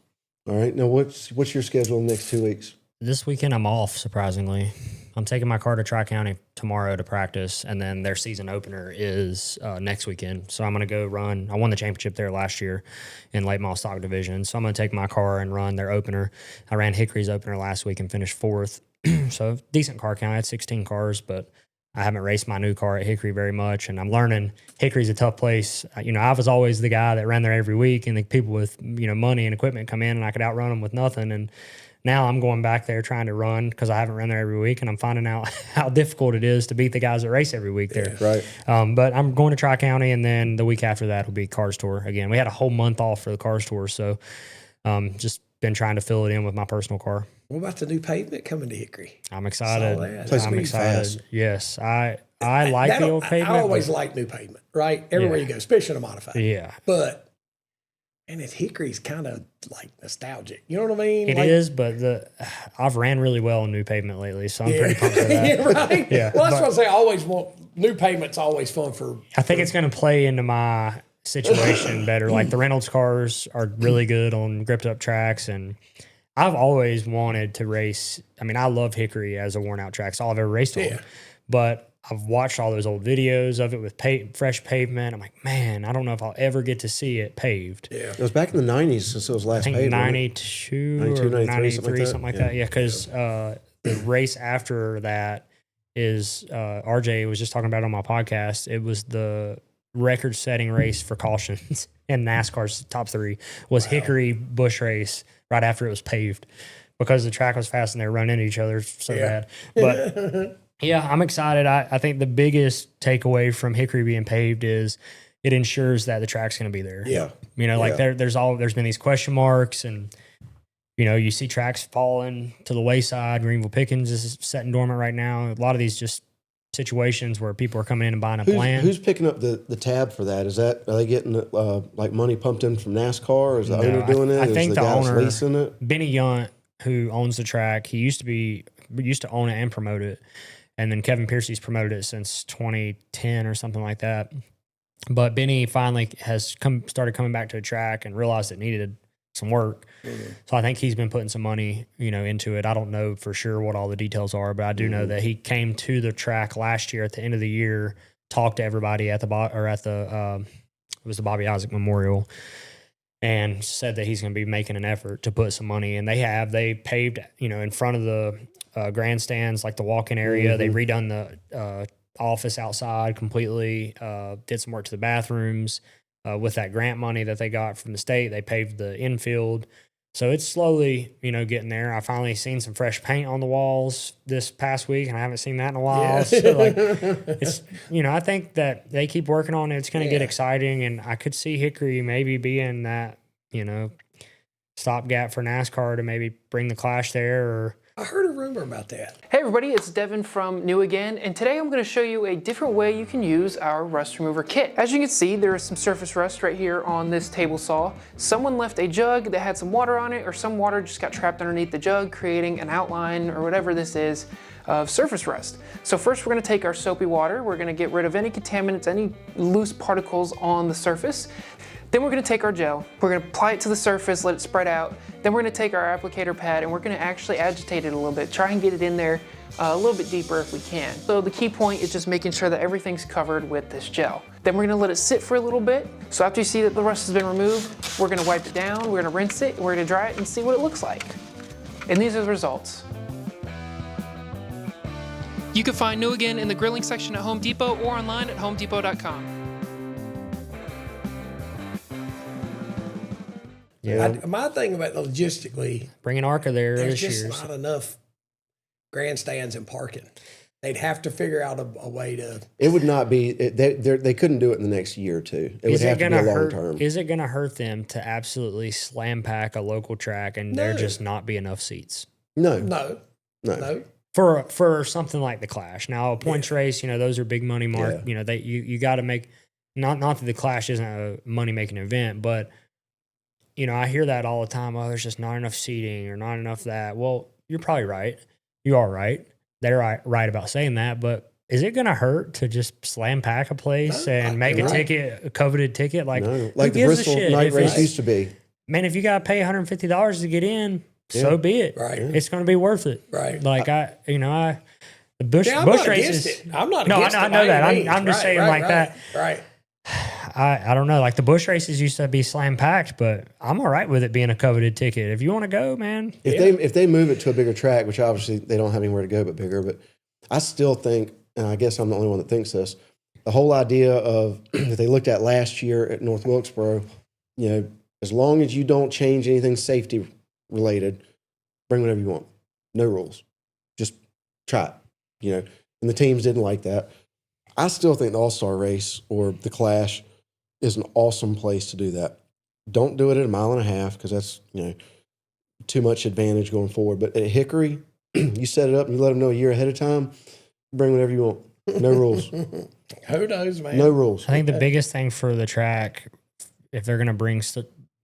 All right. Now, what's your schedule in the next 2 weeks? This weekend I'm off, surprisingly. I'm taking my car to Tri-County tomorrow to practice, and then their season opener is next weekend. So I'm going to go run. I won the championship there last year in late model stock division. So I'm going to take my car and run their opener. I ran Hickory's opener last week and finished 4th. So decent car count. I had 16 cars, but I haven't raced my new car at Hickory very much, and I'm learning Hickory's a tough place. I was always the guy that ran there every week, and the people with money and equipment come in, and I could outrun them with nothing. And now I'm going back there trying to run because I haven't run there every week, and I'm finding out how difficult it is to beat the guys that race every week there. Right. But I'm going to Tri-County, and then the week after that will be Cars Tour again. We had a whole month off for the Cars Tour, so just been trying to fill it in with my personal car. What about the new pavement coming to Hickory? I'm excited. Place I'm to be excited. fast. Yes, I like the old pavement. I always like new pavement, right? Everywhere you go, especially in a modified. Yeah. But and it's Hickory's kind of like nostalgic. You know what I mean? It is, but I've ran really well on new pavement lately, so I'm pretty pumped for that. Yeah, right? Yeah, well, that's what I say. I always want new pavement's always fun for. I think it's going to play into my situation better. Like the Reynolds cars are really good on gripped up tracks, and I've always wanted to race. I mean, I love Hickory as a worn out track. It's all I've ever raced on. But I've watched all those old videos of it with fresh pavement. I'm like, man, I don't know if I'll ever get to see it paved. Yeah. It was back in the 90s since it was last I think paved. 92 or 93, something like that. Yeah, because the race after that is RJ was just talking about it on my podcast. It was the record-setting race for cautions in NASCAR's top 3 was Hickory Busch race right after it was paved because the track was fast and they were running into each other so bad. But yeah, I'm excited. I think the biggest takeaway from Hickory being paved is it ensures that the track's going to be there. Yeah. Like there's been these question marks, and you see tracks falling to the wayside. Greenville Pickens is setting dormant right now. A lot of these just situations where people are coming in and buying a plan. Who's picking up the tab for that? Are they getting like money pumped in from NASCAR? Or is the owner doing it? I think the owner leasing it? Benny Yunt, who owns the track, he used to own it and promote it. And then Kevin Piercy's promoted it since 2010 or something like that. But Benny finally has started coming back to the track and realized it needed some work. Mm-hmm. So I think he's been putting some money, into it. I don't know for sure what all the details are, but I do know that he came to the track last year at the end of the year, talked to everybody at it was the Bobby Isaac Memorial, and said that he's going to be making an effort to put some money. And they paved, in front of the grandstands, like the walk-in area. They redone the office outside completely, did some work to the bathrooms. With that grant money that they got from the state, they paved the infield. So it's slowly, getting there. I finally seen some fresh paint on the walls this past week, and I haven't seen that in a while. Yeah. So it's, I think that they keep working on it. It's going to get exciting, and I could see Hickory maybe being that, stopgap for NASCAR to maybe bring the Clash there. Or I heard a rumor about that. Hey everybody, it's Devin from New Again, and today I'm going to show you a different way you can use our rust remover kit. As you can see, there is some surface rust right here on this table saw. Someone left a jug that had some water on it, or some water just got trapped underneath the jug, creating an outline or whatever this is of surface rust. So first we're going to take our soapy water, we're going to get rid of any contaminants, any loose particles on the surface. Then we're going to take our gel, we're going to apply it to the surface, let it spread out. Then we're going to take our applicator pad and we're going to actually agitate it a little bit, try and get it in there a little bit deeper if we can. So the key point is just making sure that everything's covered with this gel. Then we're going to let it sit for a little bit. So after you see that the rust has been removed, we're going to wipe it down, we're going to rinse it, and we're going to dry it and see what it looks like. And these are the results. You can find New Again in the grilling section at Home Depot or online at homedepot.com. yeah, My thing about the logistically, bringing ARCA there there's this just year. not enough grandstands and parking. They'd have to figure out a way to. It would not be. They couldn't do it in the next year or two. It would have to be a long term. Is it going to hurt them to absolutely slam pack a local track and there just not be enough seats? No. For something like the Clash. Now a points race, those are big money mark. Yeah. You got to make not that the Clash isn't a money making event, but I hear that all the time. Oh, there's just not enough seating or not enough that. Well, you're probably right. You are right. They're right about saying that, but is it going to hurt to just slam pack a place and make a coveted ticket? Like the Bristol night race used to be. Man, if you got to pay $150 to get in, so be it. Right. It's going to be worth it. Right. Like the bush races. I'm not against it. I know that. I'm just saying that. Right. I don't know. Like the bush races used to be slam packed, but I'm all right with it being a coveted ticket. If you want to go, man. If they move it to a bigger track, which obviously they don't have anywhere to go but bigger, but I still think, and I guess I'm the only one that thinks this, the whole idea of that they looked at last year at North Wilkesboro, as long as you don't change anything safety related, bring whatever you want. No rules. Just try it. And the teams didn't like that. I still think the All-Star race or the Clash is an awesome place to do that. Don't do it at 1.5 miles because that's, too much advantage going forward. But at Hickory, you set it up and you let them know a year ahead of time, bring whatever you want. No rules. Who knows, man? No rules. I think the biggest thing for the track, if they're going to bring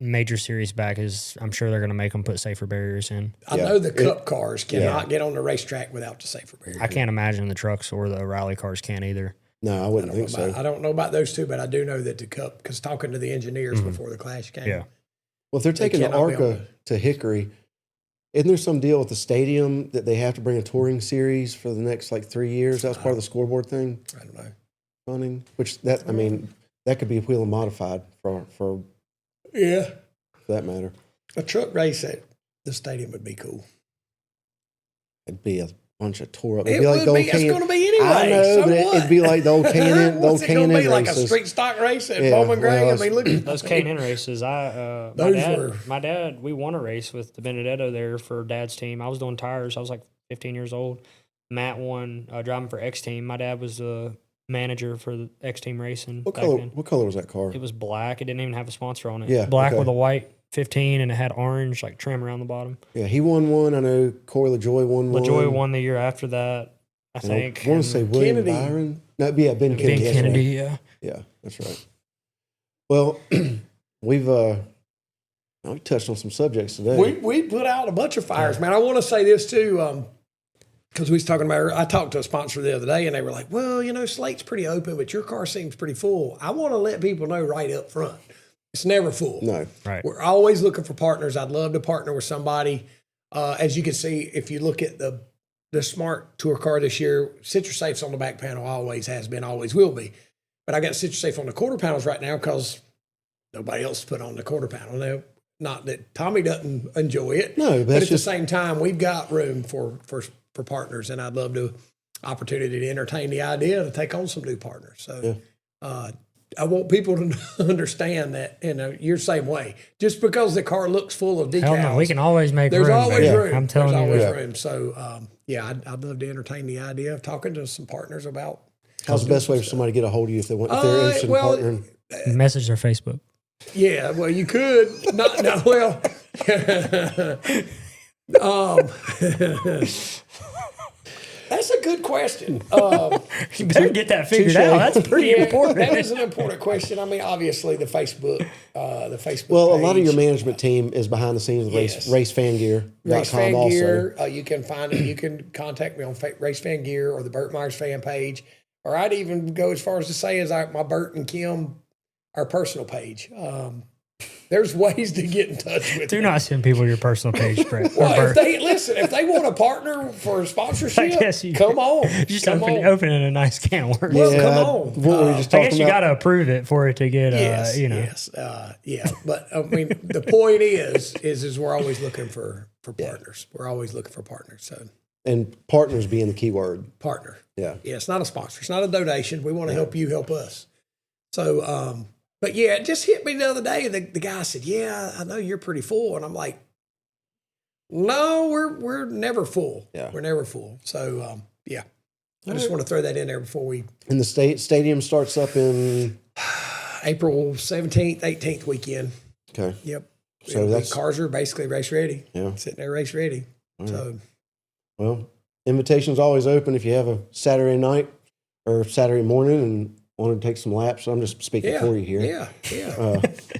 major series back, is I'm sure they're going to make them put safer barriers in. I know the Cup cars cannot get on the racetrack without the safer barriers. I can't imagine the trucks or the rally cars can either. No, I wouldn't think so. I don't know about those two, but I do know that the Cup, because talking to the engineers before the Clash came. Yeah. Well, if they're taking the ARCA to Hickory, isn't there some deal with the stadium that they have to bring a touring series for the next 3 years? That was part of the scoreboard thing. I don't know. Funding, which that could be wheel and modified for that matter. A truck race at the stadium would be cool. It'd be a bunch of tore up. It's going to be anyway. I know, but it'd be like the old K&N. What's it going to be, like races. a street stock race at Bowman Gray? Look at those K&N races. My dad, we won a race with the Benedetto there for Dad's team. I was doing tires. I was 15 years old. Matt won driving for X Team. My dad was the manager for the X Team racing. What color was that car? It was black. It didn't even have a sponsor on it. Yeah, black with a white 15, and it had orange trim around the bottom. Yeah, he won one. I know Corey LaJoy won one. LaJoy won the year after that, I think. I want to say William Kennedy. Byron. No, Ben Kennedy. Ben Kennedy, right. Yeah, that's right. Well, we've touched on some subjects today. We put out a bunch of fires, man. I want to say this too, because we was talking about. I talked to a sponsor the other day, and they were like, "Well, Slate's pretty open, but your car seems pretty full." I want to let people know right up front, it's never full. No, right. We're always looking for partners. I'd love to partner with somebody. As you can see, if you look at the Smart Tour car this year, Citrusafe's on the back panel. Always has been, always will be. But I got Citrusafe on the quarter panels right now because nobody else put on the quarter panel. Now, not that Tommy doesn't enjoy it. No, but at the same time, we've got room for partners, and I'd love to opportunity to entertain the idea to take on some new partners. So I want people to understand that you're the same way. Just because the car looks full of decals, hell no, we can always make there's room. Always room. I'm telling you, there's always room. So I'd love to entertain the idea of talking to some partners about. How's the best way for somebody to get a hold of you if they're interested in partnering? Message their Facebook. Yeah, well, you could not. No, well, that's a good question. You better get that figured out. That's pretty important. That is an important question. I mean, obviously, the Facebook. Well, a page, lot of your management team is behind the scenes of racefangear.com. Race Fan also. Gear. You can find it. You can contact me on Race Fan Gear or the Burt Myers fan page, or I'd even go as far as to say my Burt and Kim, our personal page. There's ways to get in touch with. Do not send people your personal page, Brett. Well, if they want a partner for a sponsorship, come on. Just opening a nice can of worms. Well, come on. What were we just talking I guess you got to approve it for it to get. Yes. But I mean, the point is we're always looking for partners. We're always looking for partners. So. And partners being the key word. Partner. Yeah. Yeah. It's not a sponsor. It's not a donation. We want to help you help us. So. But yeah, it just hit me the other day. The guy said, "Yeah, I know you're pretty full," and I'm like, "No, we're never full. Yeah. We're never full." So I just want to throw that in there before we. And the stadium starts up in April 17th, 18th weekend. Okay. Yep. So that's cars are basically race ready. Yeah. Sitting there race ready. All right. So. Well, invitation's always open if you have a Saturday night or Saturday morning and want to take some laps. I'm just speaking for you here. Yeah.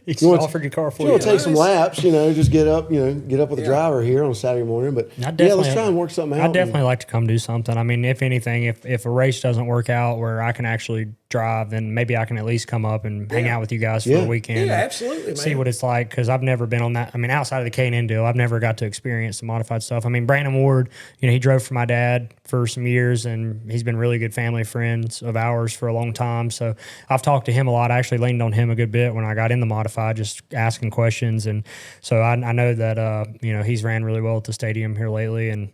He's You want- offered your car for You you. want to take some laps, just get up with the Yeah. driver here on Saturday morning. But let's try and work something out. I'd definitely like to come do something. I mean, if anything, if a race doesn't work out where I can actually drive, then maybe I can at least come up and hang out with you guys for a weekend. Yeah, and absolutely, man. see what it's like, because I've never been on that. I mean, outside of the K&N deal, I've never got to experience the modified stuff. I mean, Brandon Ward, he drove for my dad for some years, and he's been really good family friends of ours for a long time. So I've talked to him a lot. I actually leaned on him a good bit when I got in the modified, just asking questions. And so I know that, he's ran really well at the stadium here lately, and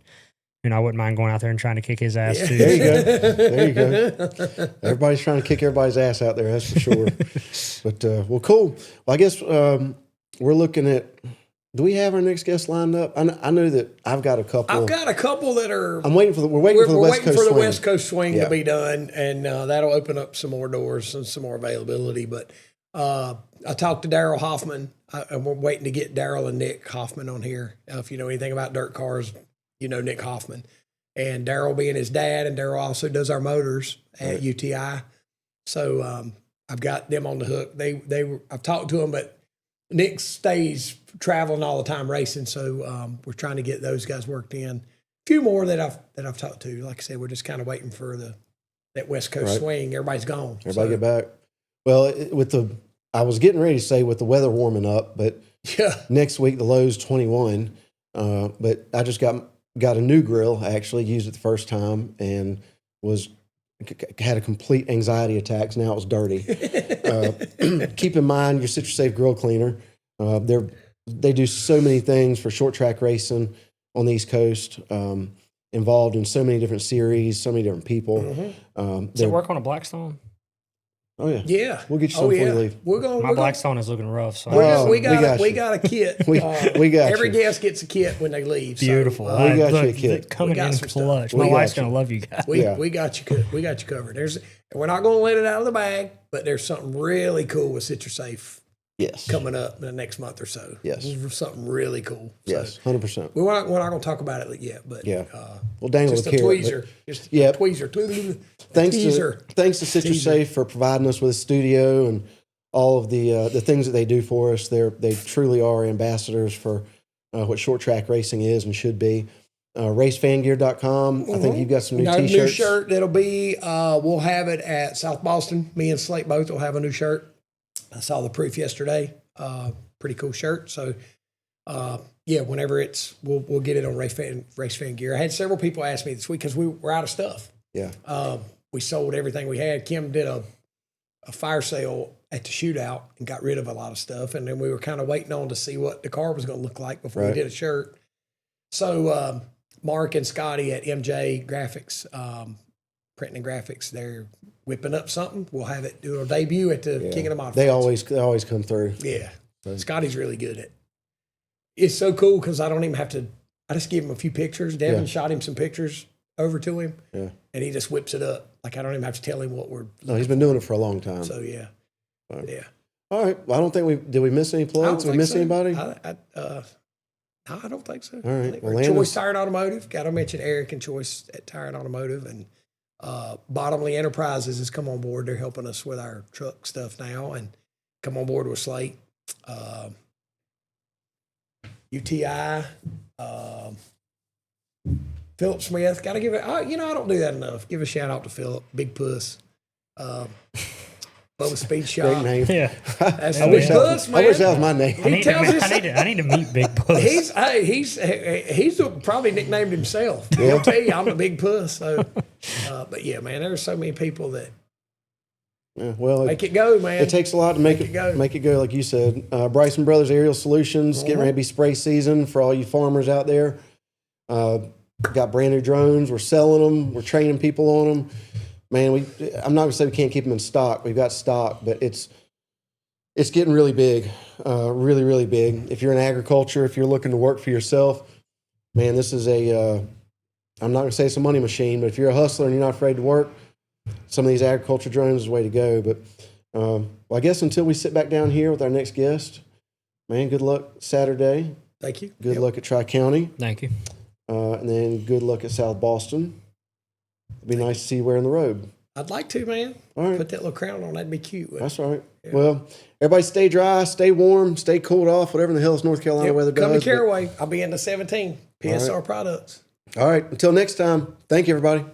I wouldn't mind going out there and trying to kick his ass too. There you go. There you go. Everybody's trying to kick everybody's ass out there, that's for sure. But, cool. Well, I guess we're looking at, do we have our next guest lined up? I know that I've got a couple. I've got a couple that are. We're waiting for the West Coast swing to be done, and that'll open up some more doors and some more availability. But I talked to Daryl Huffman, and we're waiting to get Daryl and Nick Huffman on here. If you know anything about dirt cars, you know Nick Huffman. And Daryl being his dad, and Daryl also does our motors at UTI. So I've got them on the hook. I've talked to them, but Nick stays traveling all the time racing. So we're trying to get those guys worked in. A few more that I've talked to. Like I said, we're just kind of waiting for that West Coast swing. Everybody's gone. Everybody get back. Well, I was getting ready to say with the weather warming up, but next week the low's 21. But I just got a new grill. I actually used it the first time and had a complete anxiety attack. Now it was dirty. Keep in mind your Citrusafe grill cleaner. They do so many things for short track racing on the East Coast. Involved in so many different series, so many different people. Mm-hmm. Does it work on a Blackstone? Oh yeah, yeah. We'll get you some before you leave. My Blackstone is looking rough. So we got a kit. we got every you. guest gets a kit when they leave. Beautiful. So, we got you a kit. Coming in clutch. My My wife's gonna love you guys. we got you. We got you covered. We're not going to let it out of the bag, but there's something really cool with Citrusafe. Yes. Coming up in the next month or so. Yes. Something really cool. Yes. 100%. We're not going to talk about it yet, but we'll dangle just a carrot. tweezer. Just a tweezer. Thanks to Citrusafe for providing us with a studio and all of the things that they do for us. They truly are ambassadors for what short track racing is and should be. Racefangear.com. I think you've got some new t-shirts. New shirt that'll be. We'll have it at South Boston. Me and Slate both will have a new shirt. I saw the proof yesterday. Pretty cool shirt. So, whenever we'll get it on Race Fan Gear. I had several people ask me this week because we were out of stuff. Yeah. We sold everything we had. Kim did a fire sale at the shootout and got rid of a lot of stuff. And then we were kind of waiting on to see what the car was going to look like before we did a shirt. So, Mark and Scotty at MJ Graphics, Printing and Graphics, they're whipping up something. We'll have it do a debut at the King of the Modifieds. They always come through. Yeah. Scotty's really good at it. It's so cool because I don't even have to, I just give him a few pictures. Devin shot him some pictures over to him. Yeah. And he just whips it up. Like I don't even have to tell him what we're No, he's been doing it for a long time. So yeah. Yeah. All right. Well, I don't think did we miss any plugs? Did we miss anybody? No, I don't think so. All right. Well, Choice Tire and Automotive. Got to mention Eric and Choice at Tire and Automotive. And Bottomley Enterprises has come on board. They're helping us with our truck stuff now and come on board with Slate. UTI. Philip Smith. Got to give it, I don't do that enough. Give a shout out to Philip. Big Puss. Bubba Speed Shop. Great name. Yeah. That's Big Puss, man. I wish that was my name. I need to meet Big Puss. He's probably nicknamed himself. He'll tell you I'm the Big Puss. So, but yeah, man, there's so many people that make it go, man. It takes a lot to make it go, like you said. Bryson Brothers Aerial Solutions, getting ready to be spray season for all you farmers out there. Got brand new drones. We're selling them. We're training people on them. Man, I'm not going to say we can't keep them in stock. We've got stock, but it's getting really big, really, really big. If you're in agriculture, if you're looking to work for yourself, man, this is I'm not going to say it's a money machine, but if you're a hustler and you're not afraid to work, some of these agriculture drones is the way to go. But well, I guess until we sit back down here with our next guest, man, good luck Saturday. Thank you. Good luck at Tri-County. Thank you. And then good luck at South Boston. It'd be nice to see you wearing the robe. I'd like to, man. All right. Put that little crown on. That'd be cute. That's all right. Yeah. Well, everybody stay dry, stay warm, stay cooled off, whatever the hell is North Carolina weather does. Come to but- Caraway. I'll be in the 17. PSR products. All right. Until next time, thank you, everybody.